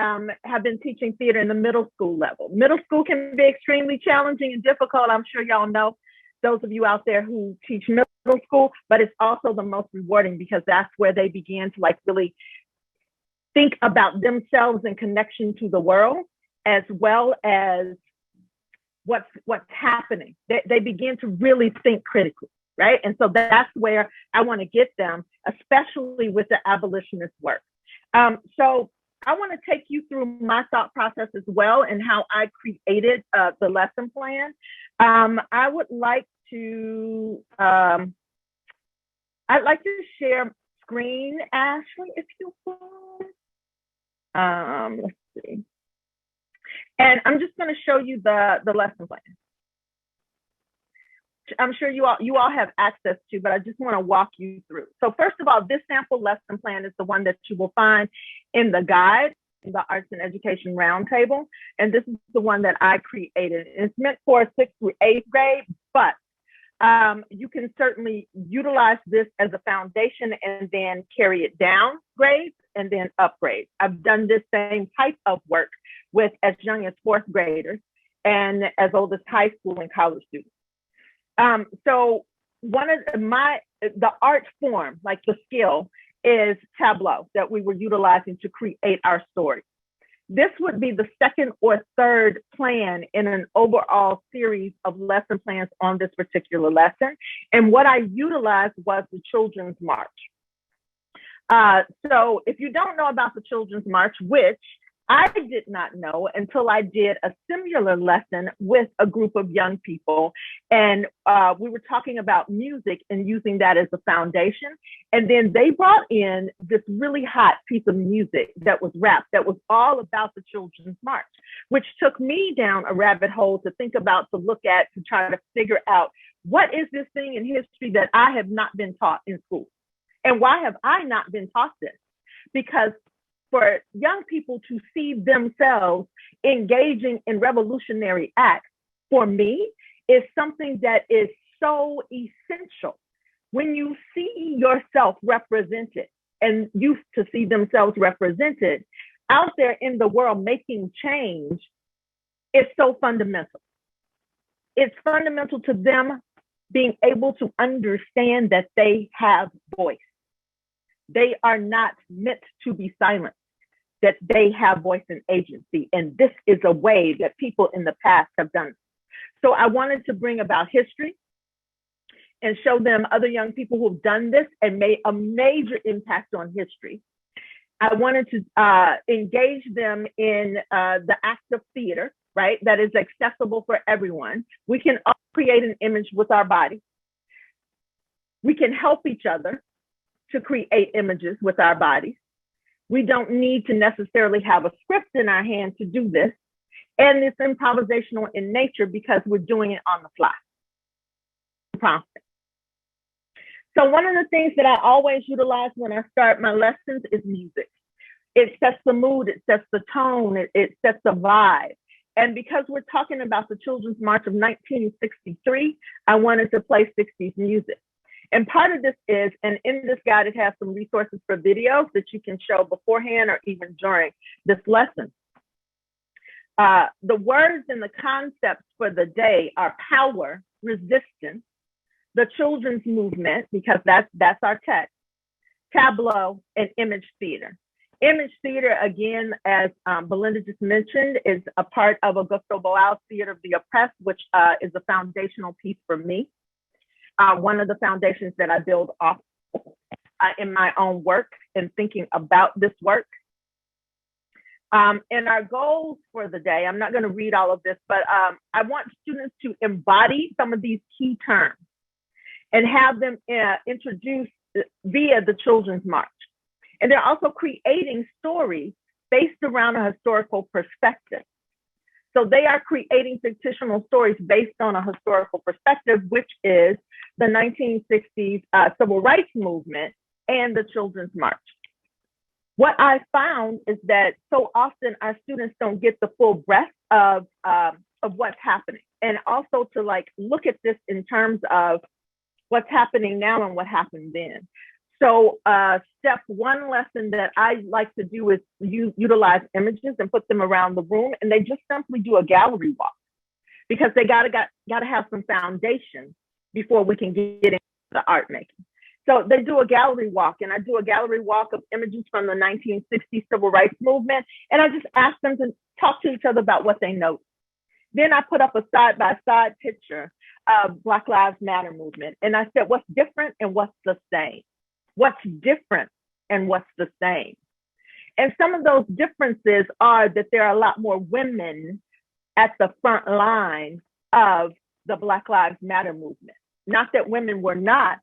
have been teaching theater in the middle school level. Middle school can be extremely challenging and difficult, I'm sure y'all know. those of you out there who teach middle school, but it's also the most rewarding because that's where they begin to like really think about themselves in connection to the world, as well as what's happening. They begin to really think critically, right? And so that's where I want to get them, especially with the abolitionist work. So I want to take you through my thought process as well and how I created the lesson plan. I would like to, I'd like to share screen, Ashley, if you would. Let's see. And I'm just going to show you the lesson plan. I'm sure you all have access to, but I just want to walk you through. So first of all, this sample lesson plan is the one that you will find in the guide, in the Arts and Education Roundtable. And this is the one that I created. It's meant for 6th through 8th grade, but you can certainly utilize this as a foundation and then carry it down grades and then upgrade. I've done this same type of work with as young as 4th graders and as old as high school and college students. So one of the art form, like the skill, is Tableau that we were utilizing to create our story. This would be the 2nd or 3rd plan in an overall series of lesson plans on this particular lesson. And what I utilized was the Children's March. So if you don't know about the Children's March, which I did not know until I did a similar lesson with a group of young people. And we were talking about music and using that as a foundation. And then they brought in this really hot piece of music that was rap, that was all about the Children's March, which took me down a rabbit hole to think about, to look at, to try to figure out what is this thing in history that I have not been taught in school? And why have I not been taught this? Because for young people to see themselves engaging in revolutionary acts, for me, is something that is so essential. When you see yourself represented and used to see themselves represented out there in the world making change, it's so fundamental. It's fundamental to them being able to understand that they have voice. They are not meant to be silent, that they have voice and agency. And this is a way that people in the past have done it. So I wanted to bring about history and show them other young people who've done this and made a major impact on history. I wanted to engage them in the act of theater, right? That is accessible for everyone. We can all create an image with our body. We can help each other to create images with our bodies. We don't need to necessarily have a script in our hand to do this. And it's improvisational in nature because we're doing it on the fly. Prompting. So one of the things that I always utilize when I start my lessons is music. It sets the mood, it sets the tone, it sets the vibe. And because we're talking about the Children's March of 1963, I wanted to play 60s music. And part of this is, and in this guide, it has some resources for videos that you can show beforehand or even during this lesson. The words and the concepts for the day are power, resistance, the children's movement, because that's our text, tableau, and image theater. Image theater, again, as Belinda just mentioned, is a part of Augusto Boal's Theater of the Oppressed, which is a foundational piece for me. One of the foundations that I build off in my own work and thinking about this work. And our goals for the day, I'm not going to read all of this, but I want students to embody some of these key terms and have them introduced via the Children's March. And they're also creating stories based around a historical perspective. So they are creating fictional stories based on a historical perspective, which is the 1960s civil rights movement and the Children's March. What I found is that so often our students don't get the full breadth of what's happening, and also to like look at this in terms of what's happening now and what happened then. So step one lesson that I like to do is utilize images and put them around the room, and they just simply do a gallery walk because they gotta have some foundation before we can get into the art making. So they do a gallery walk, and I do a gallery walk of images from the 1960s civil rights movement, and I just ask them to talk to each other about what they know. Then I put up a side-by-side picture of Black Lives Matter movement, and I said, what's different and what's the same? What's different and what's the same? And some of those differences are that there are a lot more women at the front line of the Black Lives Matter movement. Not that women were not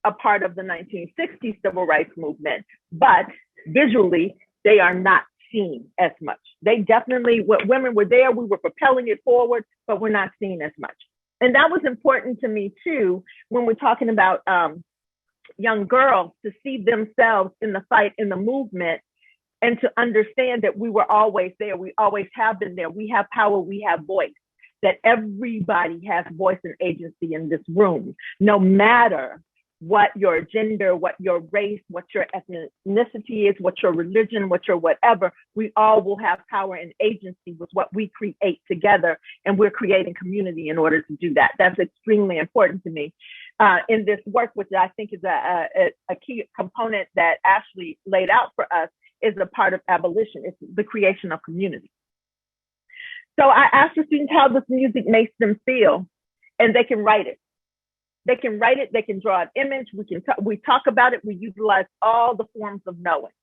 a part of the 1960s civil rights movement, but visually, they are not seen as much. They definitely, when women were there, we were propelling it forward, but we're not seen as much. And that was important to me too, when we're talking about young girls, to see themselves in the fight, in the movement, and to understand that we were always there. We always have been there. We have power, we have voice, that everybody has voice and agency in this room, no matter what your gender, what your race, what your ethnicity is, what your religion, what your whatever. We all will have power and agency with what we create together, and we're creating community in order to do that. That's extremely important to me in this work, which I think is a key component that Ashley laid out for us, is a part of abolition. It's the creation of community. So I asked the students how this music makes them feel, and they can write it. They can write it, they can draw an image, we talk about it, we utilize all the forms of knowing.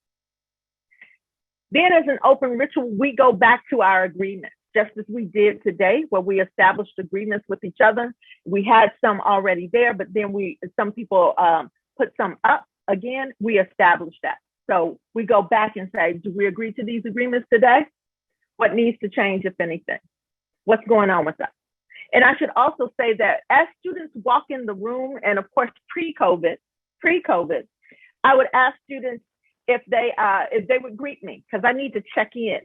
Then as an open ritual, we go back to our agreements, just as we did today, where we established agreements with each other. We had some already there, but then some people put some up again, we established that. So we go back and say, do we agree to these agreements today? What needs to change, if anything? What's going on with us? And I should also say that as students walk in the room, and of course, pre-COVID, I would ask students if they would greet me, because I need to check in.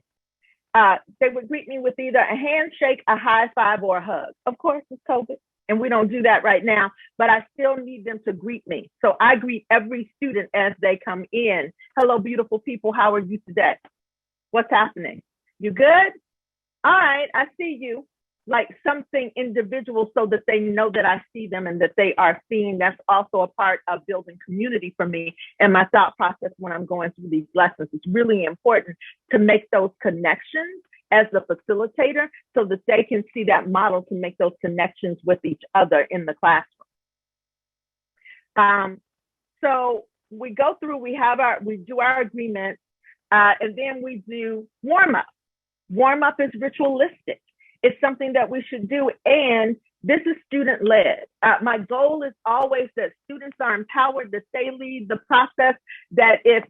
They would greet me with either a handshake, a high five, or a hug. Of course, it's COVID, and we don't do that right now, but I still need them to greet me. So I greet every student as they come in. Hello, beautiful people. How are you today? What's happening? You good? All right, I see you. Like something individual, so that they know that I see them and that they are seen. That's also a part of building community for me and my thought process when I'm going through these lessons. It's really important to make those connections as the facilitator, so that they can see that model to make those connections with each other in the classroom. So we go through, we do our agreements, and then we do warm up. Warm up is ritualistic. It's something that we should do, and this is student-led. My goal is always that students are empowered, that they lead the process, that if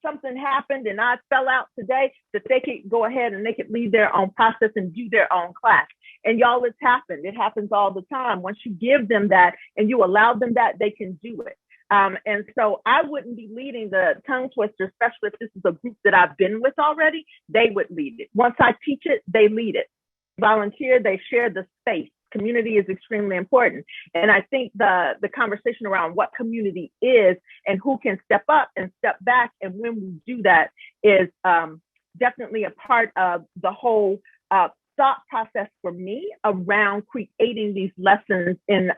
something happened and I fell out today, that they could go ahead and they could lead their own process and do their own class. And y'all, it's happened. It happens all the time. Once you give them that and you allow them that, they can do it. And so I wouldn't be leading the tongue twister, especially if this is a group that I've been with already. They would lead it. Once I teach it, they lead it. Volunteer, they share the space. Community is extremely important. And I think the conversation around what community is and who can step up and step back, and when we do that, is definitely a part of the whole thought process for me around creating these lessons in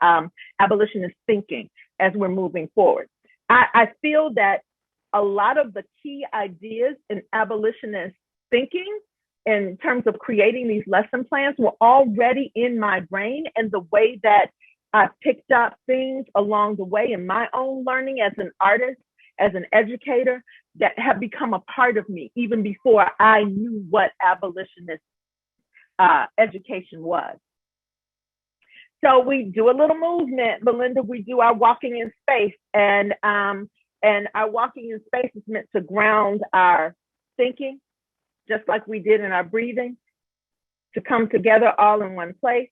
abolitionist thinking as we're moving forward. I feel that a lot of the key ideas in abolitionist thinking in terms of creating these lesson plans were already in my brain, and the way that I picked up things along the way in my own learning as an artist, as an educator, that have become a part of me even before I knew what abolitionist education was. So we do a little movement, Belinda. We do our walking in space, and our walking in space is meant to ground our thinking, just like we did in our breathing, to come together all in one place.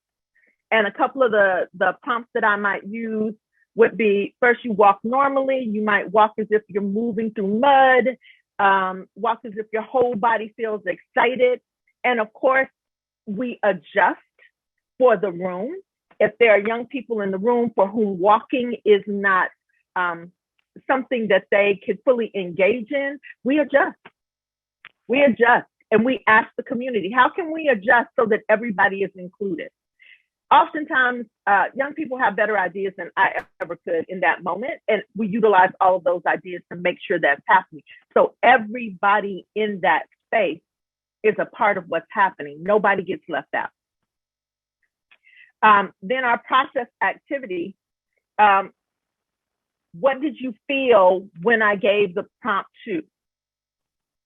And a couple of the prompts that I might use would be, first, you walk normally. You might walk as if you're moving through mud, walk as if your whole body feels excited. And of course, we adjust for the room. If there are young people in the room for whom walking is not something that they could fully engage in, we adjust. We adjust, and we ask the community, how can we adjust so that everybody is included? oftentimes young people have better ideas than I ever could in that moment. And we utilize all of those ideas to make sure that's happening. So everybody in that space is a part of what's happening. Nobody gets left out. Then our process activity. What did you feel when I gave the prompt to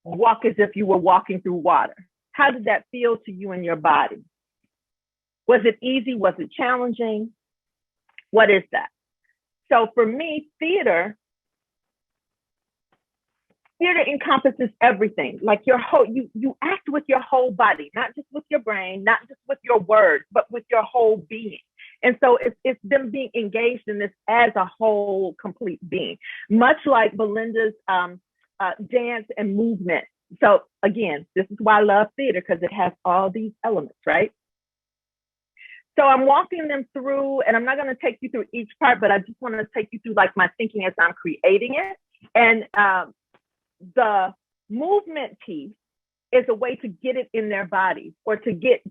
walk as if you were walking through water? How did that feel to you in your body? Was it easy? Was it challenging? What is that? So for me, theater encompasses everything. Like your whole, you act with your whole body, not just with your brain, not just with your words, but with your whole being. And so it's them being engaged in this as a whole, complete being, much like Belinda's dance and movement. So again, this is why I love theater, because it has all these elements, right? So I'm walking them through, and I'm not going to take you through each part, but I just want to take you through like my thinking as I'm creating it. And the movement piece is a way to get it in their bodies, or to get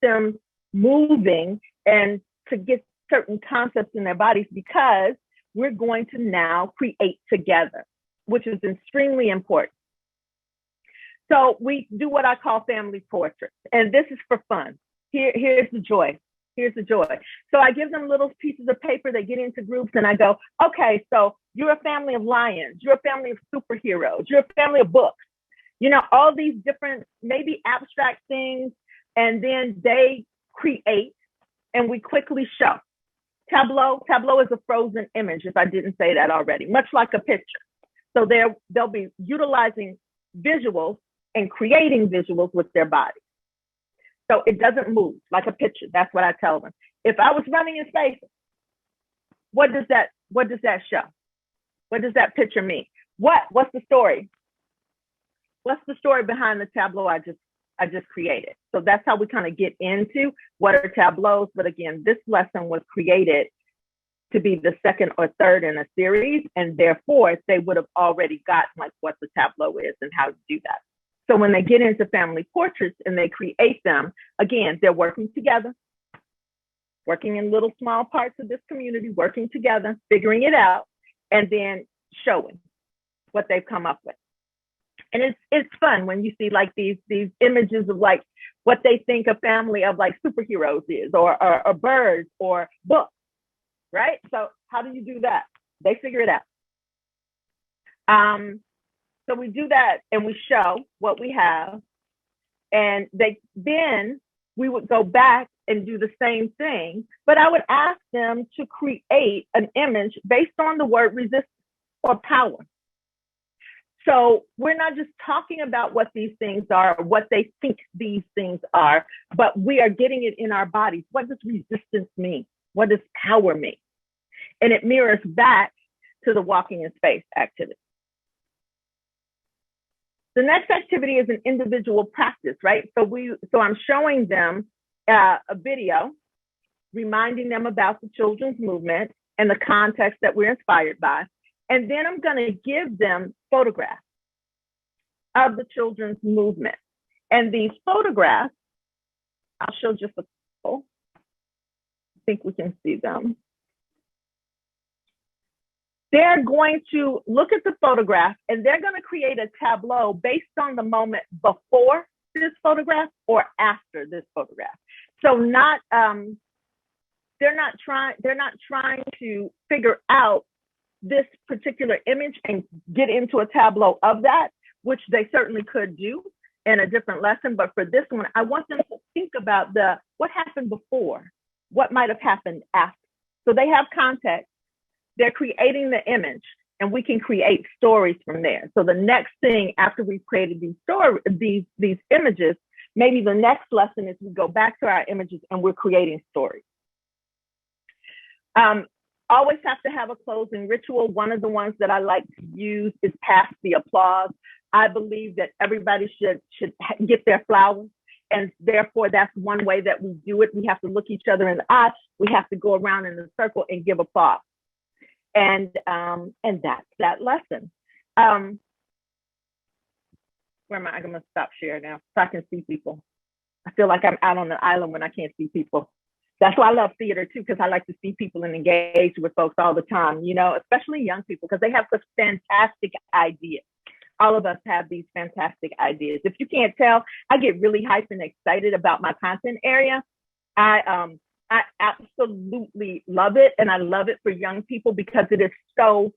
them moving and to get certain concepts in their bodies, because we're going to now create together, which is extremely important. So we do what I call family portraits, and this is for fun. Here's the joy. Here's the joy. So I give them little pieces of paper, they get into groups, and I go, okay, so you're a family of lions, you're a family of superheroes, you're a family of books, you know, all these different, maybe abstract things, and then they create, and we quickly show. Tableau is a frozen image, if I didn't say that already, much like a picture. So they'll be utilizing visuals and creating visuals with their body. So it doesn't move like a picture. That's what I tell them. If I was running in space, what does that show? What does that picture mean? What's the story? What's the story behind the tableau I just created? So that's how we kind of get into what are tableaus. But again, this lesson was created to be the second or third in a series, and therefore they would have already gotten like what the tableau is and how to do that. So when they get into family portraits and they create them, again, they're working together, working in little small parts of this community, working together, figuring it out, and then showing what they've come up with. And it's fun when you see like these images of like what they think a family of like superheroes is, or birds or books, right? So how do you do that? They figure it out. So we do that and we show what we have, and then we would go back and do the same thing, but I would ask them to create an image based on the word resistance or power. So we're not just talking about what these things are, or what they think these things are, but we are getting it in our bodies. What does resistance mean? What does power mean? And it mirrors back to the walking in space activity. The next activity is an individual practice, right? So I'm showing them a video, reminding them about the children's movement and the context that we're inspired by. And then I'm going to give them photographs of the children's movement. And these photographs, I'll show just a couple. I think we can see them. They're going to look at the photograph and they're going to create a tableau based on the moment before this photograph or after this photograph. So they're not trying to figure out this particular image and get into a tableau of that, which they certainly could do in a different lesson. But for this one, I want them to think about what happened before, what might have happened after. So they have context. They're creating the image, and we can create stories from there. So the next thing after we've created these images, maybe the next lesson is we go back to our images and we're creating stories. Always have to have a closing ritual. One of the ones that I like to use is pass the applause. I believe that everybody should get their flowers. And therefore, that's one way that we do it. We have to look each other in the eye. We have to go around in a circle and give applause. And that's that lesson. Where am I? I'm going to stop share now so I can see people. I feel like I'm out on the island when I can't see people. That's why I love theater too, because I like to see people and engage with folks all the time, you know, especially young people, because they have such fantastic ideas. All of us have these fantastic ideas. If you can't tell, I get really hyped and excited about my content area. I absolutely love it. And I love it for young people because it is so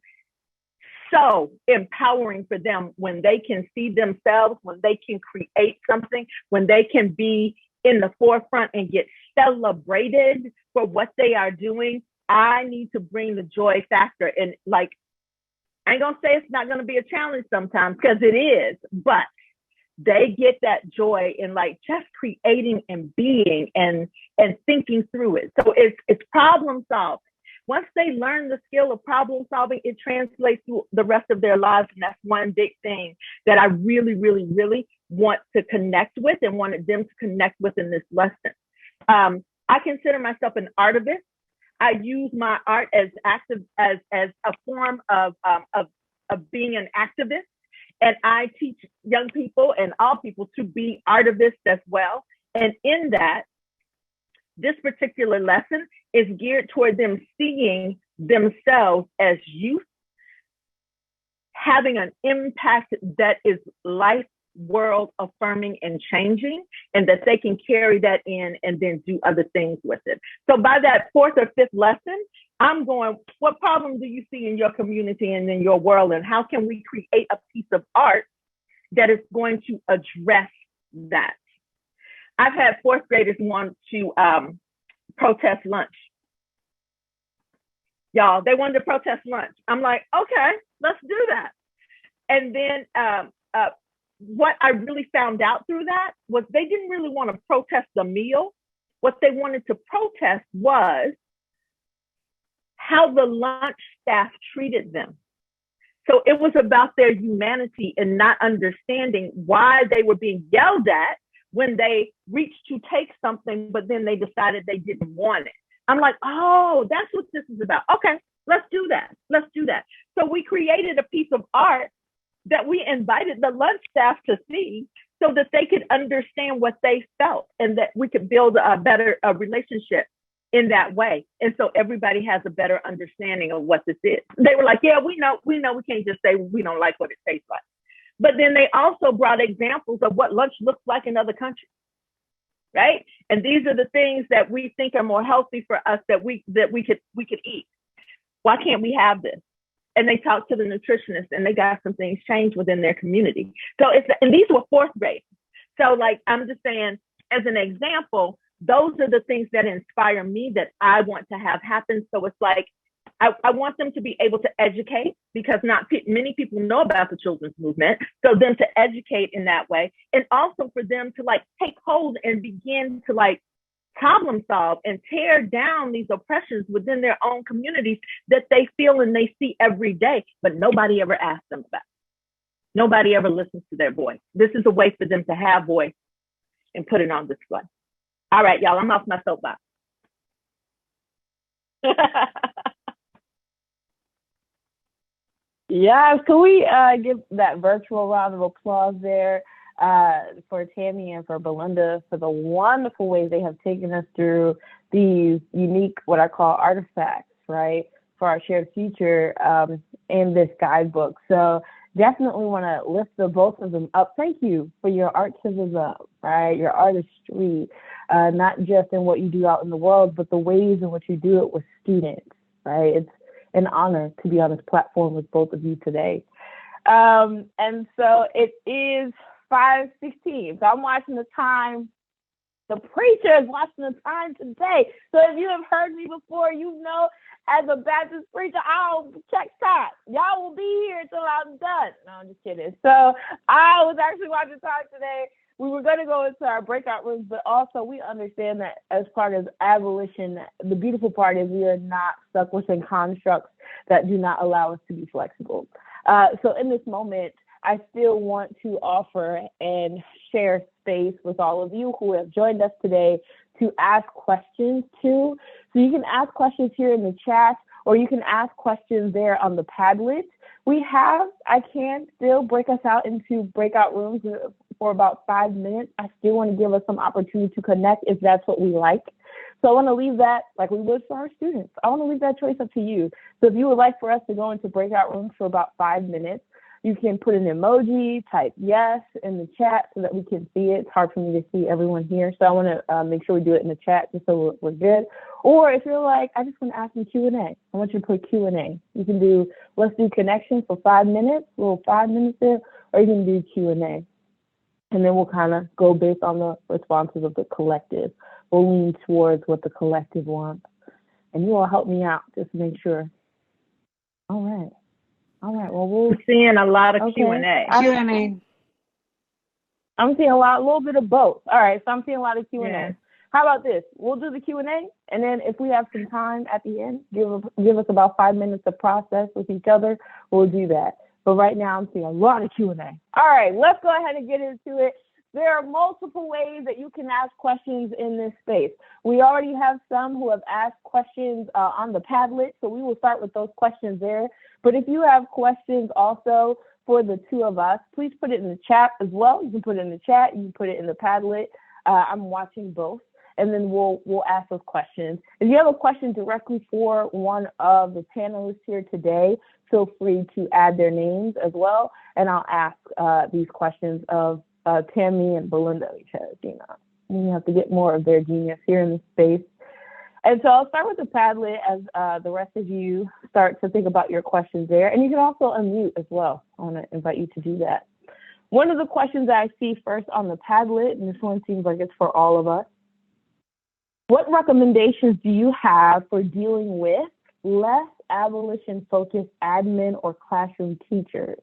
empowering for them when they can see themselves, when they can create something, when they can be in the forefront and get celebrated for what they are doing. I need to bring the joy factor. And like, I ain't gonna say it's not gonna be a challenge sometimes, because it is, but they get that joy in like just creating and being and thinking through it. So it's problem solving. Once they learn the skill of problem solving, it translates through the rest of their lives. And that's one big thing that I really, really, really want to connect with and wanted them to connect with in this lesson. I consider myself an artivist. I use my art as a form of being an activist. And I teach young people and all people to be artivists as well. And in that, this particular lesson is geared toward them seeing themselves as youth, having an impact that is life, world affirming and changing, and that they can carry that in and then do other things with it. So by that fourth or fifth lesson, I'm going, what problem do you see in your community and in your world? And how can we create a piece of art that is going to address that? I've had fourth graders want to protest lunch. Y'all, they wanted to protest lunch. I'm like, okay, let's do that. And then what I really found out through that was they didn't really want to protest the meal. What they wanted to protest was how the lunch staff treated them. So it was about their humanity and not understanding why they were being yelled at when they reached to take something, but then they decided they didn't want it. I'm like, oh, that's what this is about. Okay, let's do that. Let's do that. So we created a piece of art that we invited the lunch staff to see so that they could understand what they felt and that we could build a better relationship in that way. And so everybody has a better understanding of what this is. They were like, yeah, we know we can't just say we don't like what it tastes like. But then they also brought examples of what lunch looks like in other countries, right? And these are the things that we think are more healthy for us that we could eat. Why can't we have this? And they talked to the nutritionist and they got some things changed within their community. So and these were fourth grade. So like, I'm just saying, as an example, those are the things that inspire me that I want to have happen. So it's like, I want them to be able to educate, because not many people know about the children's movement. So them to educate in that way, and also for them to like take hold and begin to like problem solve and tear down these oppressions within their own communities that they feel and they see every day, but nobody ever asks them about. Nobody ever listens to their voice. This is a way for them to have voice and put it on display. All right, y'all, I'm off my soapbox. Yes, can we give that virtual round of applause there for Tammy and for Belinda for the wonderful ways they have taken us through these unique, what I call artifacts, right, for our shared future in this guidebook. So definitely want to lift the both of them up. Thank you for your artivism, right, your artistry, not just in what you do out in the world, but the ways in which you do it with students, right? It's an honor to be on this platform with both of you today. And so it is 5:16. So I'm watching the time. The preacher is watching the time today. So if you have heard me before, you know, as a Baptist preacher, I'll check time. Y'all will be here until I'm done. No, I'm just kidding. So I was actually watching time today. We were going to go into our breakout rooms, but also we understand that as part of abolition, the beautiful part is we are not stuck within constructs that do not allow us to be flexible. So in this moment, I still want to offer and share space with all of you who have joined us today to ask questions too. So you can ask questions here in the chat, or you can ask questions there on the Padlet. I can still break us out into breakout rooms for about 5 minutes. I still want to give us some opportunity to connect if that's what we like. So I want to leave that, like we would for our students, I want to leave that choice up to you. So if you would like for us to go into breakout rooms for about 5 minutes, you can put an emoji, type yes in the chat so that we can see it. It's hard for me to see everyone here. So I want to make sure we do it in the chat just so we're good. Or if you're like, I just want to ask some Q&A, I want you to put Q&A. You can do, let's do connection for 5 minutes, a little 5 minutes there, or you can do Q&A. And then we'll kind of go based on the responses of the collective. We'll lean towards what the collective wants. And you all help me out just to make sure. All right. Well, we're seeing a lot of okay. Q&A. Q&A. I'm seeing a little bit of both. All right, so I'm seeing a lot of Q&A. Yeah. How about this? We'll do the Q&A, and then if we have some time at the end, give us about 5 minutes to process with each other. We'll do that. But right now, I'm seeing a lot of Q&A. All right, let's go ahead and get into it. There are multiple ways that you can ask questions in this space. We already have some who have asked questions on the Padlet, so we will start with those questions there. But if you have questions also for the two of us, please put it in the chat as well. You can put it in the chat, you can put it in the Padlet. I'm watching both, and then we'll ask those questions. If you have a question directly for one of the panelists here today, feel free to add their names as well, and I'll ask these questions of Tammie and Belinda, because we have to get more of their genius here in the space. And so I'll start with the Padlet as the rest of you start to think about your questions there. And you can also unmute as well. I want to invite you to do that. One of the questions that I see first on the Padlet, and this one seems like it's for all of us. What recommendations do you have for dealing with less abolition-focused admin or classroom teachers?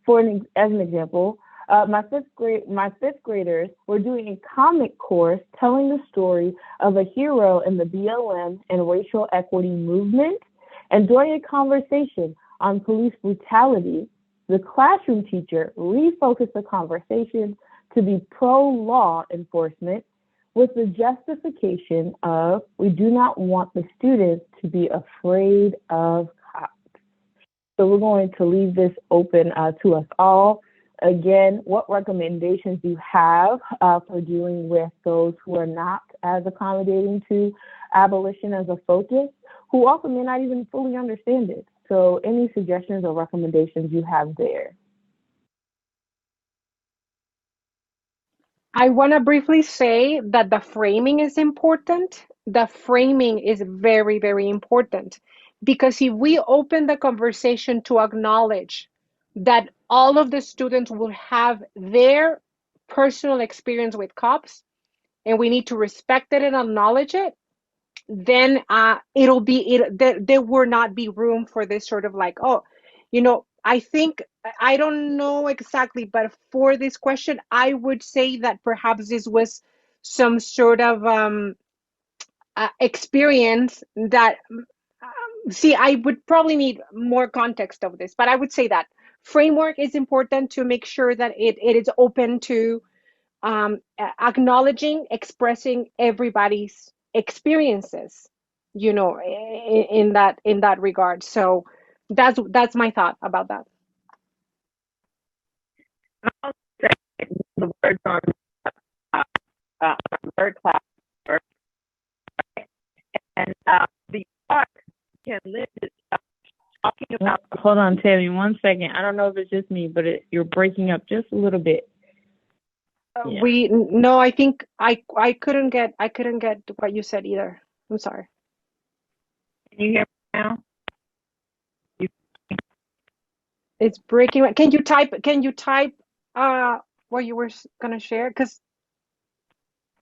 As an example, my fifth graders were doing a comic course telling the story of a hero in the BLM and racial equity movement. And during a conversation on police brutality, the classroom teacher refocused the conversation to be pro-law enforcement with the justification of, we do not want the students to be afraid of cops. So we're going to leave this open to us all. Again, what recommendations do you have for dealing with those who are not as accommodating to abolition as a focus, who also may not even fully understand it? So any suggestions or recommendations you have there? I want to briefly say that the framing is important. The framing is very, very important, because if we open the conversation to acknowledge that all of the students will have their personal experience with cops, and we need to respect it and acknowledge it, then there will not be room for this sort of like, oh, I think, I don't know exactly, but for this question, I would say that perhaps this was some sort of experience that, I would probably need more context of this, but I would say that framework is important to make sure that it is open to acknowledging, expressing everybody's experiences, in that regard. So that's my thought about that. I'll say the words on third class, and the art can live itself. Talking about. Hold on, Tammy, 1 second. I don't know if it's just me, but you're breaking up just a little bit. Yeah. No, I think I couldn't get what you said either. I'm sorry. Can you hear me now? It's breaking. Can you type what you were gonna share? Because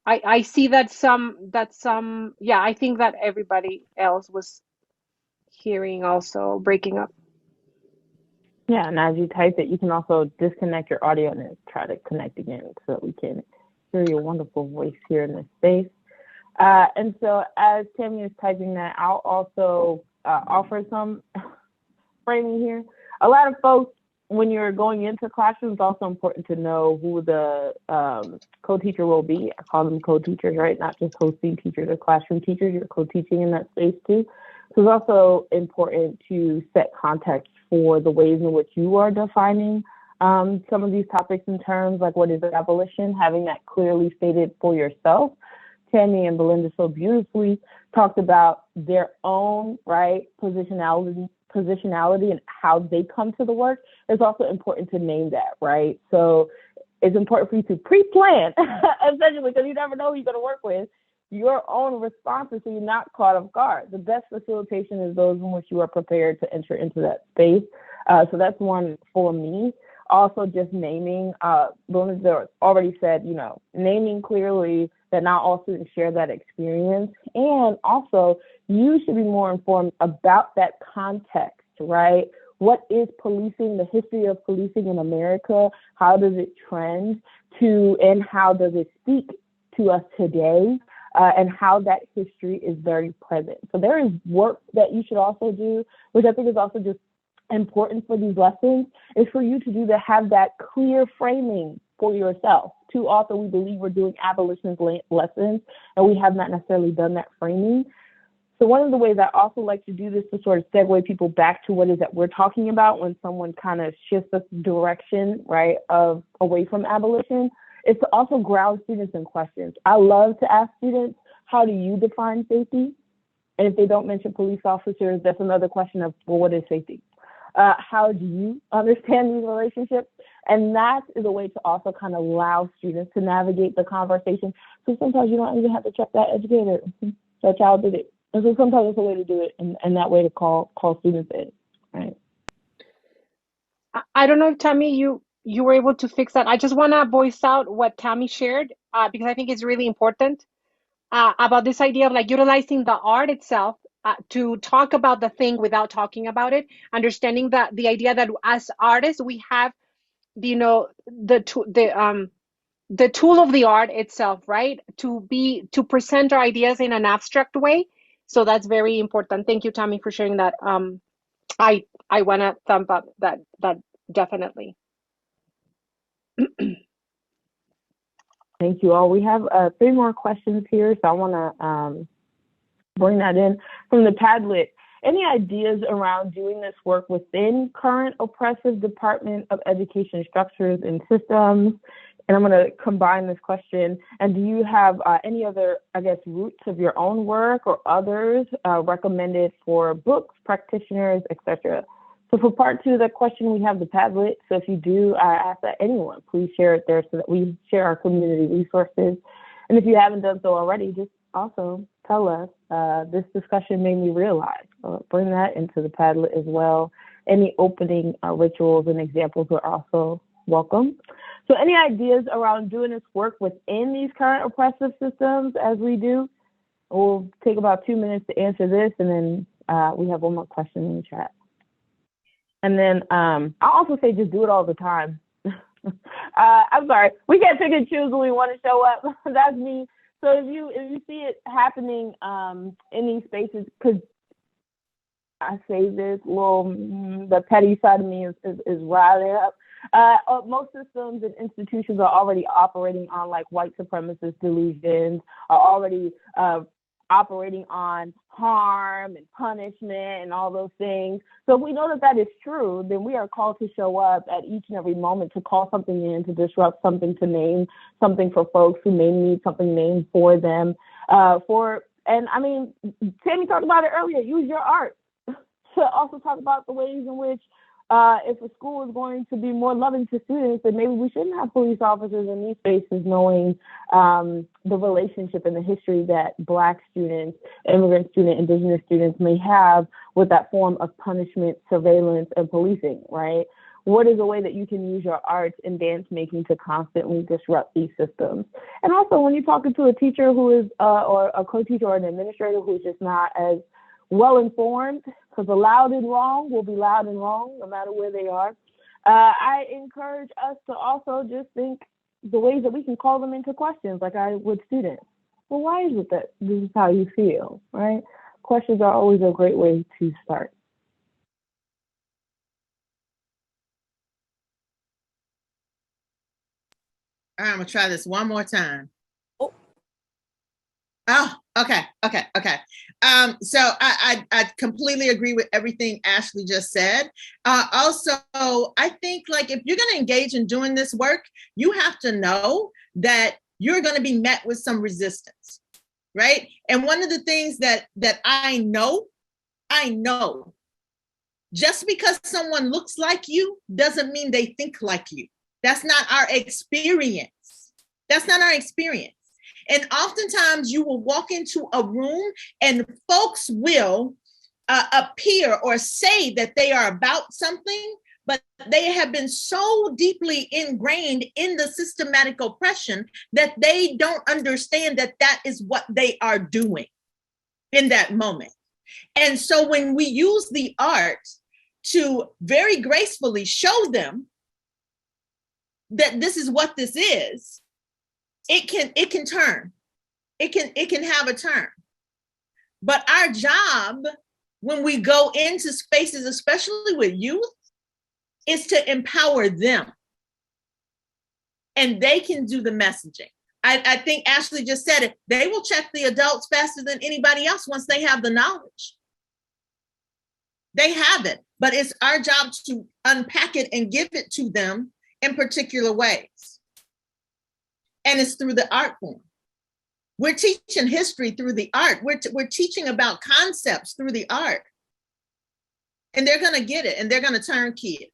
I see that some I think that everybody else was hearing also breaking up. Yeah, and as you type it, you can also disconnect your audio and then try to connect again so that we can hear your wonderful voice here in this space. And so as Tammy is typing that, I'll also offer some framing here. A lot of folks, when you're going into classrooms, it's also important to know who the co-teacher will be. I call them co-teachers, right? Not just hosting teachers or classroom teachers, you're co-teaching in that space too. So it's also important to set context for the ways in which you are defining some of these topics and terms, like what is abolition, having that clearly stated for yourself, Tammie and Belinda so beautifully talked about their own, right, positionality and how they come to the work, it's also important to name that, right? So it's important for you to pre-plan, essentially, because you never know who you're going to work with, your own responses so you're not caught off guard. The best facilitation is those in which you are prepared to enter into that space. So that's one for me. Also, just naming, Belinda already said, naming clearly that not all students share that experience. And also, you should be more informed about that context, right? What is policing, the history of policing in America? How does it trend and how does it speak to us today? And how that history is very present. So there is work that you should also do, which I think is also just important for these lessons, is for you to have that clear framing for yourself. Too often we believe we're doing abolitionist lessons and we have not necessarily done that framing. So one of the ways I also like to do this to sort of segue people back to what is that we're talking about when someone kind of shifts the direction, right, away from abolition, is to also ground students in questions. I love to ask students, how do you define safety? And if they don't mention police officers, that's another question of, well, what is safety? How do you understand these relationships? And that is a way to also kind of allow students to navigate the conversation. So sometimes you don't even have to check that educator. That child did it. And so sometimes it's a way to do it, and that way to call students in, right? I don't know if Tammy, you were able to fix that. I just want to voice out what Tammy shared because I think it's really important about this idea of like utilizing the art itself to talk about the thing without talking about it, understanding that the idea that as artists we have, the tool of the art itself, right, to present our ideas in an abstract way. So that's very important. Thank you, Tammy, for sharing that. I want to thumb up that definitely. Thank you all. We have 3 more questions here, so I want to bring that in from the Padlet. Any ideas around doing this work within current oppressive Department of Education structures and systems? And I'm going to combine this question. And do you have any other, roots of your own work or others recommended for books, practitioners, etc.? So for part 2 of that question, we have the Padlet. So if you do, I ask that anyone please share it there so that we share our community resources. And if you haven't done so already, just also tell us, this discussion made me realize. Bring that into the Padlet as well. Any opening rituals and examples are also welcome. So any ideas around doing this work within these current oppressive systems as we do? We'll take about 2 minutes to answer this, and then we have one more question in the chat. And then I'll also say just do it all the time. I'm sorry, we can't pick and choose when we want to show up. That's me. So if you see it happening in these spaces, because I say this, the petty side of me is riled up. Most systems and institutions are already operating on like white supremacist delusions, are already operating on harm and punishment and all those things. So if we know that that is true, then we are called to show up at each and every moment to call something in, to disrupt something, to name something for folks who may need something named for them. And I mean, Tammy talked about it earlier, use your art to also talk about the ways in which if a school is going to be more loving to students, then maybe we shouldn't have police officers in these spaces, knowing the relationship and the history that Black students, immigrant students, Indigenous students may have with that form of punishment, surveillance, and policing, right? What is a way that you can use your arts and dance making to constantly disrupt these systems? And also, when you're talking to a teacher who is, or a co-teacher or an administrator who is just not as well-informed, because the loud and wrong will be loud and wrong no matter where they are. I encourage us to also just think the ways that we can call them into questions, like I would students. Well, why is it that this is how you feel, right? Questions are always a great way to start. All right, I'm gonna try this one more time. Oh, okay. So I completely agree with everything Ashley just said. Also, I think like if you're gonna engage in doing this work, you have to know that you're gonna be met with some resistance. right? And one of the things that I know, just because someone looks like you doesn't mean they think like you. That's not our experience. That's not our experience. And oftentimes you will walk into a room and folks will appear or say that they are about something, but they have been so deeply ingrained in the systematic oppression that they don't understand that that is what they are doing in that moment. And so when we use the art to very gracefully show them that this is what this is, it can turn. It can have a turn. But our job when we go into spaces, especially with youth, is to empower them. And they can do the messaging. I think Ashley just said it. They will check the adults faster than anybody else once they have the knowledge. They have it, but it's our job to unpack it and give it to them in particular ways. And it's through the art form. We're teaching history through the art. We're teaching about concepts through the art. And they're gonna get it and they're gonna turn key it.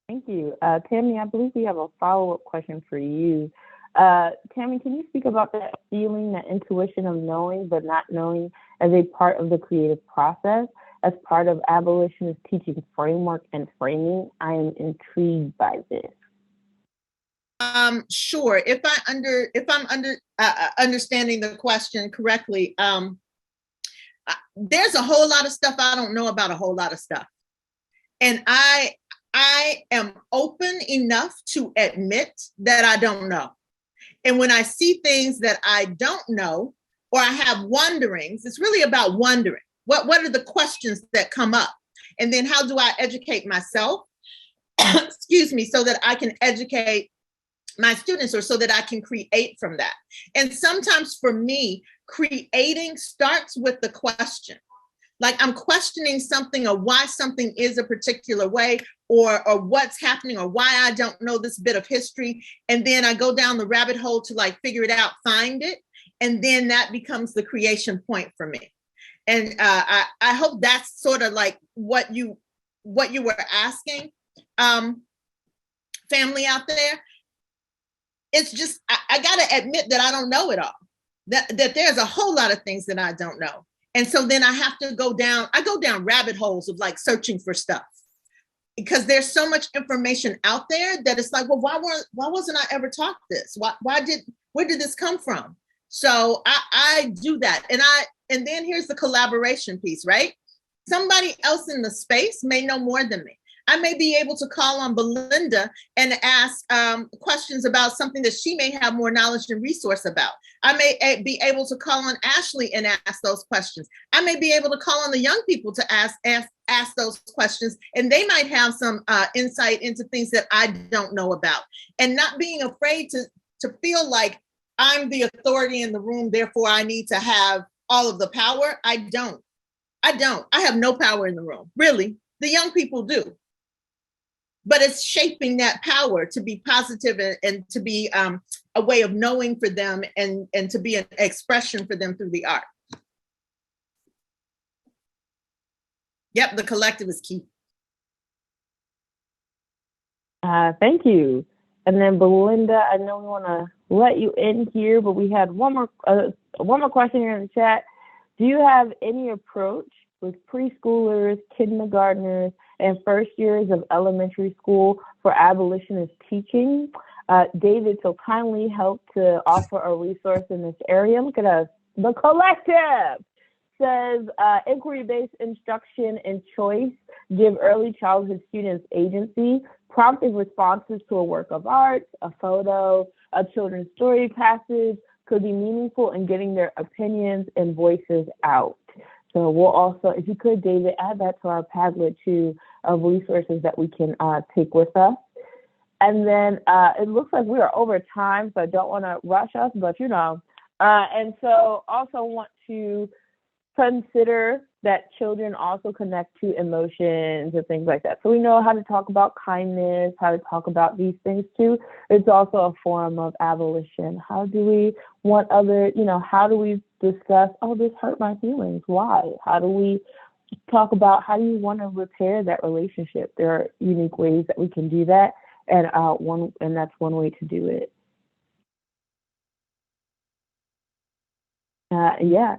Thank you. Tammy, I believe we have a follow-up question for you. Tammy, can you speak about that feeling, that intuition of knowing but not knowing as a part of the creative process, as part of abolitionist teaching framework and framing? I am intrigued by this. Sure. If I'm understanding the question correctly, there's a whole lot of stuff I don't know about a whole lot of stuff. And I am open enough to admit that I don't know. And when I see things that I don't know, or I have wonderings, it's really about wondering. What are the questions that come up? And then how do I educate myself, excuse me, so that I can educate my students, or so that I can create from that. And sometimes for me, creating starts with the question. Like I'm questioning something, or why something is a particular way, or what's happening, or why I don't know this bit of history. And then I go down the rabbit hole to like figure it out, find it. And then that becomes the creation point for me. And I hope that's sort of like what you were asking, family out there. It's just, I gotta admit that I don't know it all, that there's a whole lot of things that I don't know. And so then I have to go down rabbit holes of like searching for stuff, because there's so much information out there that it's like, well, why wasn't I ever taught this? Where did this come from? So I do that. And then here's the collaboration piece, right? Somebody else in the space may know more than me. I may be able to call on Belinda and ask questions about something that she may have more knowledge and resource about. I may be able to call on Ashley and ask those questions. I may be able to call on the young people to ask those questions, and they might have some insight into things that I don't know about. And not being afraid to feel like I'm the authority in the room, therefore I need to have all of the power. I don't. I have no power in the room, really. The young people do. But it's shaping that power to be positive and to be a way of knowing for them, and to be an expression for them through the art. Yep, the collective is key. Thank you. And then Belinda, I know we want to let you in here, but we had one more question here in the chat. Do you have any approach with preschoolers, kindergartners, and first years of elementary school for abolitionist teaching? David so kindly helped to offer a resource in this area. Look at us. The collective says inquiry-based instruction and choice give early childhood students agency. Prompting responses to a work of art, a photo, a children's story passage could be meaningful in getting their opinions and voices out. So we'll also, if you could, David, add that to our Padlet too, of resources that we can take with us. And then it looks like we are over time, so I don't want to rush us, but you know. And so also want to consider that children also connect to emotions and things like that. So we know how to talk about kindness, how to talk about these things too. It's also a form of abolition. How do we want other, how do we discuss, oh, this hurt my feelings, why? How do we talk about how do you want to repair that relationship? There are unique ways that we can do that, and that's one way to do it.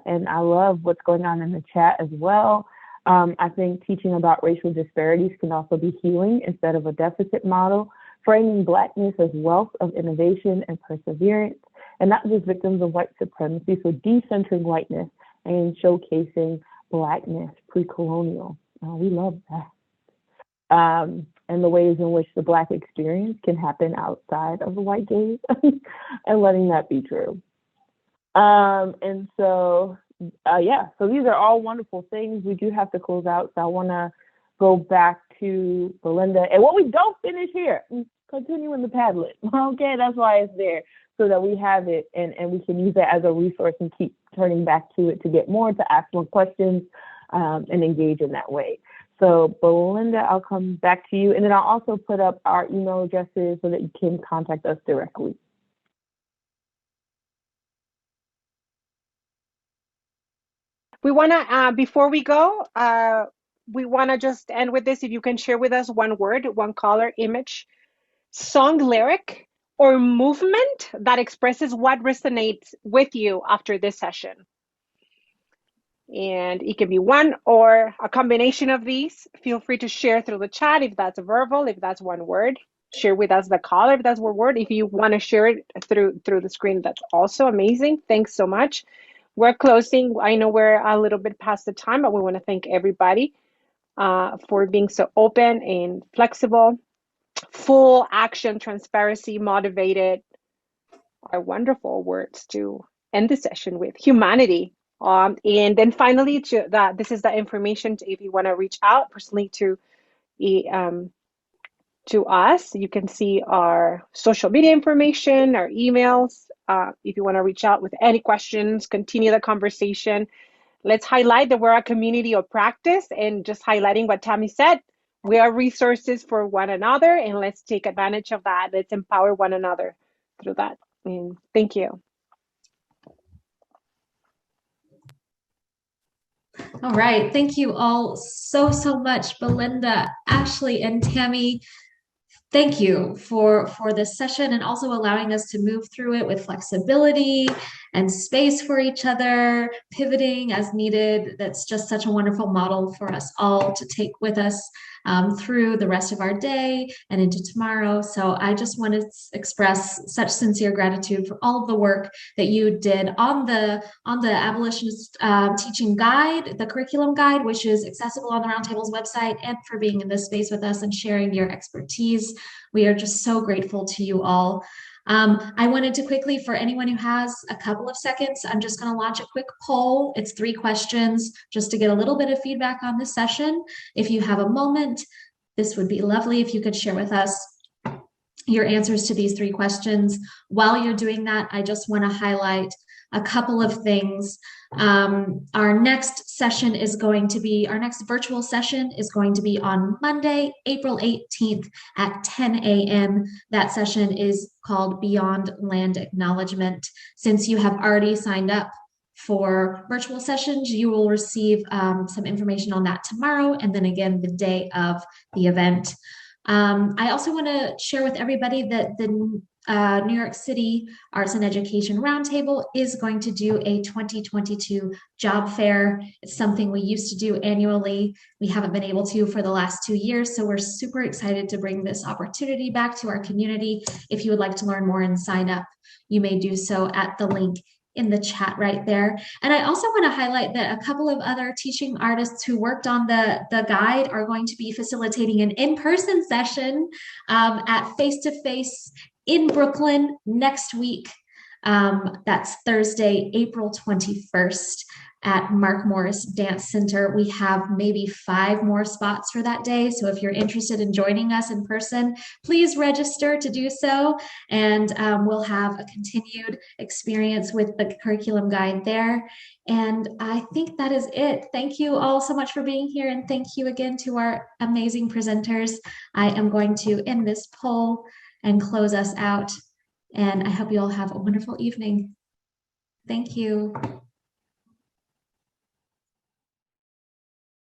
And I love what's going on in the chat as well. I think teaching about racial disparities can also be healing instead of a deficit model, framing Blackness as wealth of innovation and perseverance, and not just victims of white supremacy, so decentering whiteness and showcasing Blackness pre-colonial. We love that. And the ways in which the Black experience can happen outside of the white gaze and letting that be true. So these are all wonderful things. We do have to close out, so I want to go back to Belinda. And what we don't finish here, continue in the Padlet. Okay, that's why it's there, so that we have it and we can use it as a resource and keep turning back to it to get more, to ask more questions, and engage in that way. So Belinda, I'll come back to you, and then I'll also put up our email addresses so that you can contact us directly. We want to, before we go, we want to just end with this. If you can share with us one word, one color, image, song, lyric, or movement that expresses what resonates with you after this session. And it can be one or a combination of these. Feel free to share through the chat if that's verbal, if that's one word. Share with us the color if that's one word. If you want to share it through the screen, that's also amazing. Thanks so much. We're closing. I know we're a little bit past the time, but we want to thank everybody for being so open and flexible. Full action, transparency, motivated are wonderful words to end the session with. Humanity. And then finally, this is the information if you want to reach out personally to us. You can see our social media information, our emails. If you want to reach out with any questions, continue the conversation. Let's highlight that we're a community of practice, and just highlighting what Tammy said, we are resources for one another, and let's take advantage of that. Let's empower one another through that. And thank you. All right, thank you all so much, Belinda, Ashley, and Tammy. Thank you for this session, and also allowing us to move through it with flexibility and space for each other, pivoting as needed. That's just such a wonderful model for us all to take with us through the rest of our day and into tomorrow. So I just want to express such sincere gratitude for all of the work that you did on the Abolitionist teaching guide, the curriculum guide, which is accessible on the Roundtable's website, and for being in this space with us and sharing your expertise. We are just so grateful to you all. I wanted to quickly, for anyone who has a couple of seconds, I'm just going to launch a quick poll. It's 3 questions just to get a little bit of feedback on this session. If you have a moment, this would be lovely if you could share with us your answers to these 3 questions. While you're doing that, I just want to highlight a couple of things. Our next virtual session is going to be on Monday, April 18th at 10 a.m. That session is called Beyond Land Acknowledgement. Since you have already signed up for virtual sessions, you will receive some information on that tomorrow, and then again the day of the event. I also want to share with everybody that the New York City Arts and Education Roundtable is going to do a 2022 job fair. It's something we used to do annually. We haven't been able to for the last 2 years, so we're super excited to bring this opportunity back to our community. If you would like to learn more and sign up, you may do so at the link in the chat right there. And I also want to highlight that a couple of other teaching artists who worked on the guide are going to be facilitating an in-person session at FaceToFace in Brooklyn next week. That's Thursday, April 21st at Mark Morris Dance Center. We have maybe 5 more spots for that day. So if you're interested in joining us in person, please register to do so. And we'll have a continued experience with the curriculum guide there. And I think that is it. Thank you all so much for being here. And thank you again to our amazing presenters. I am going to end this poll and close us out. And I hope you all have a wonderful evening. Thank you.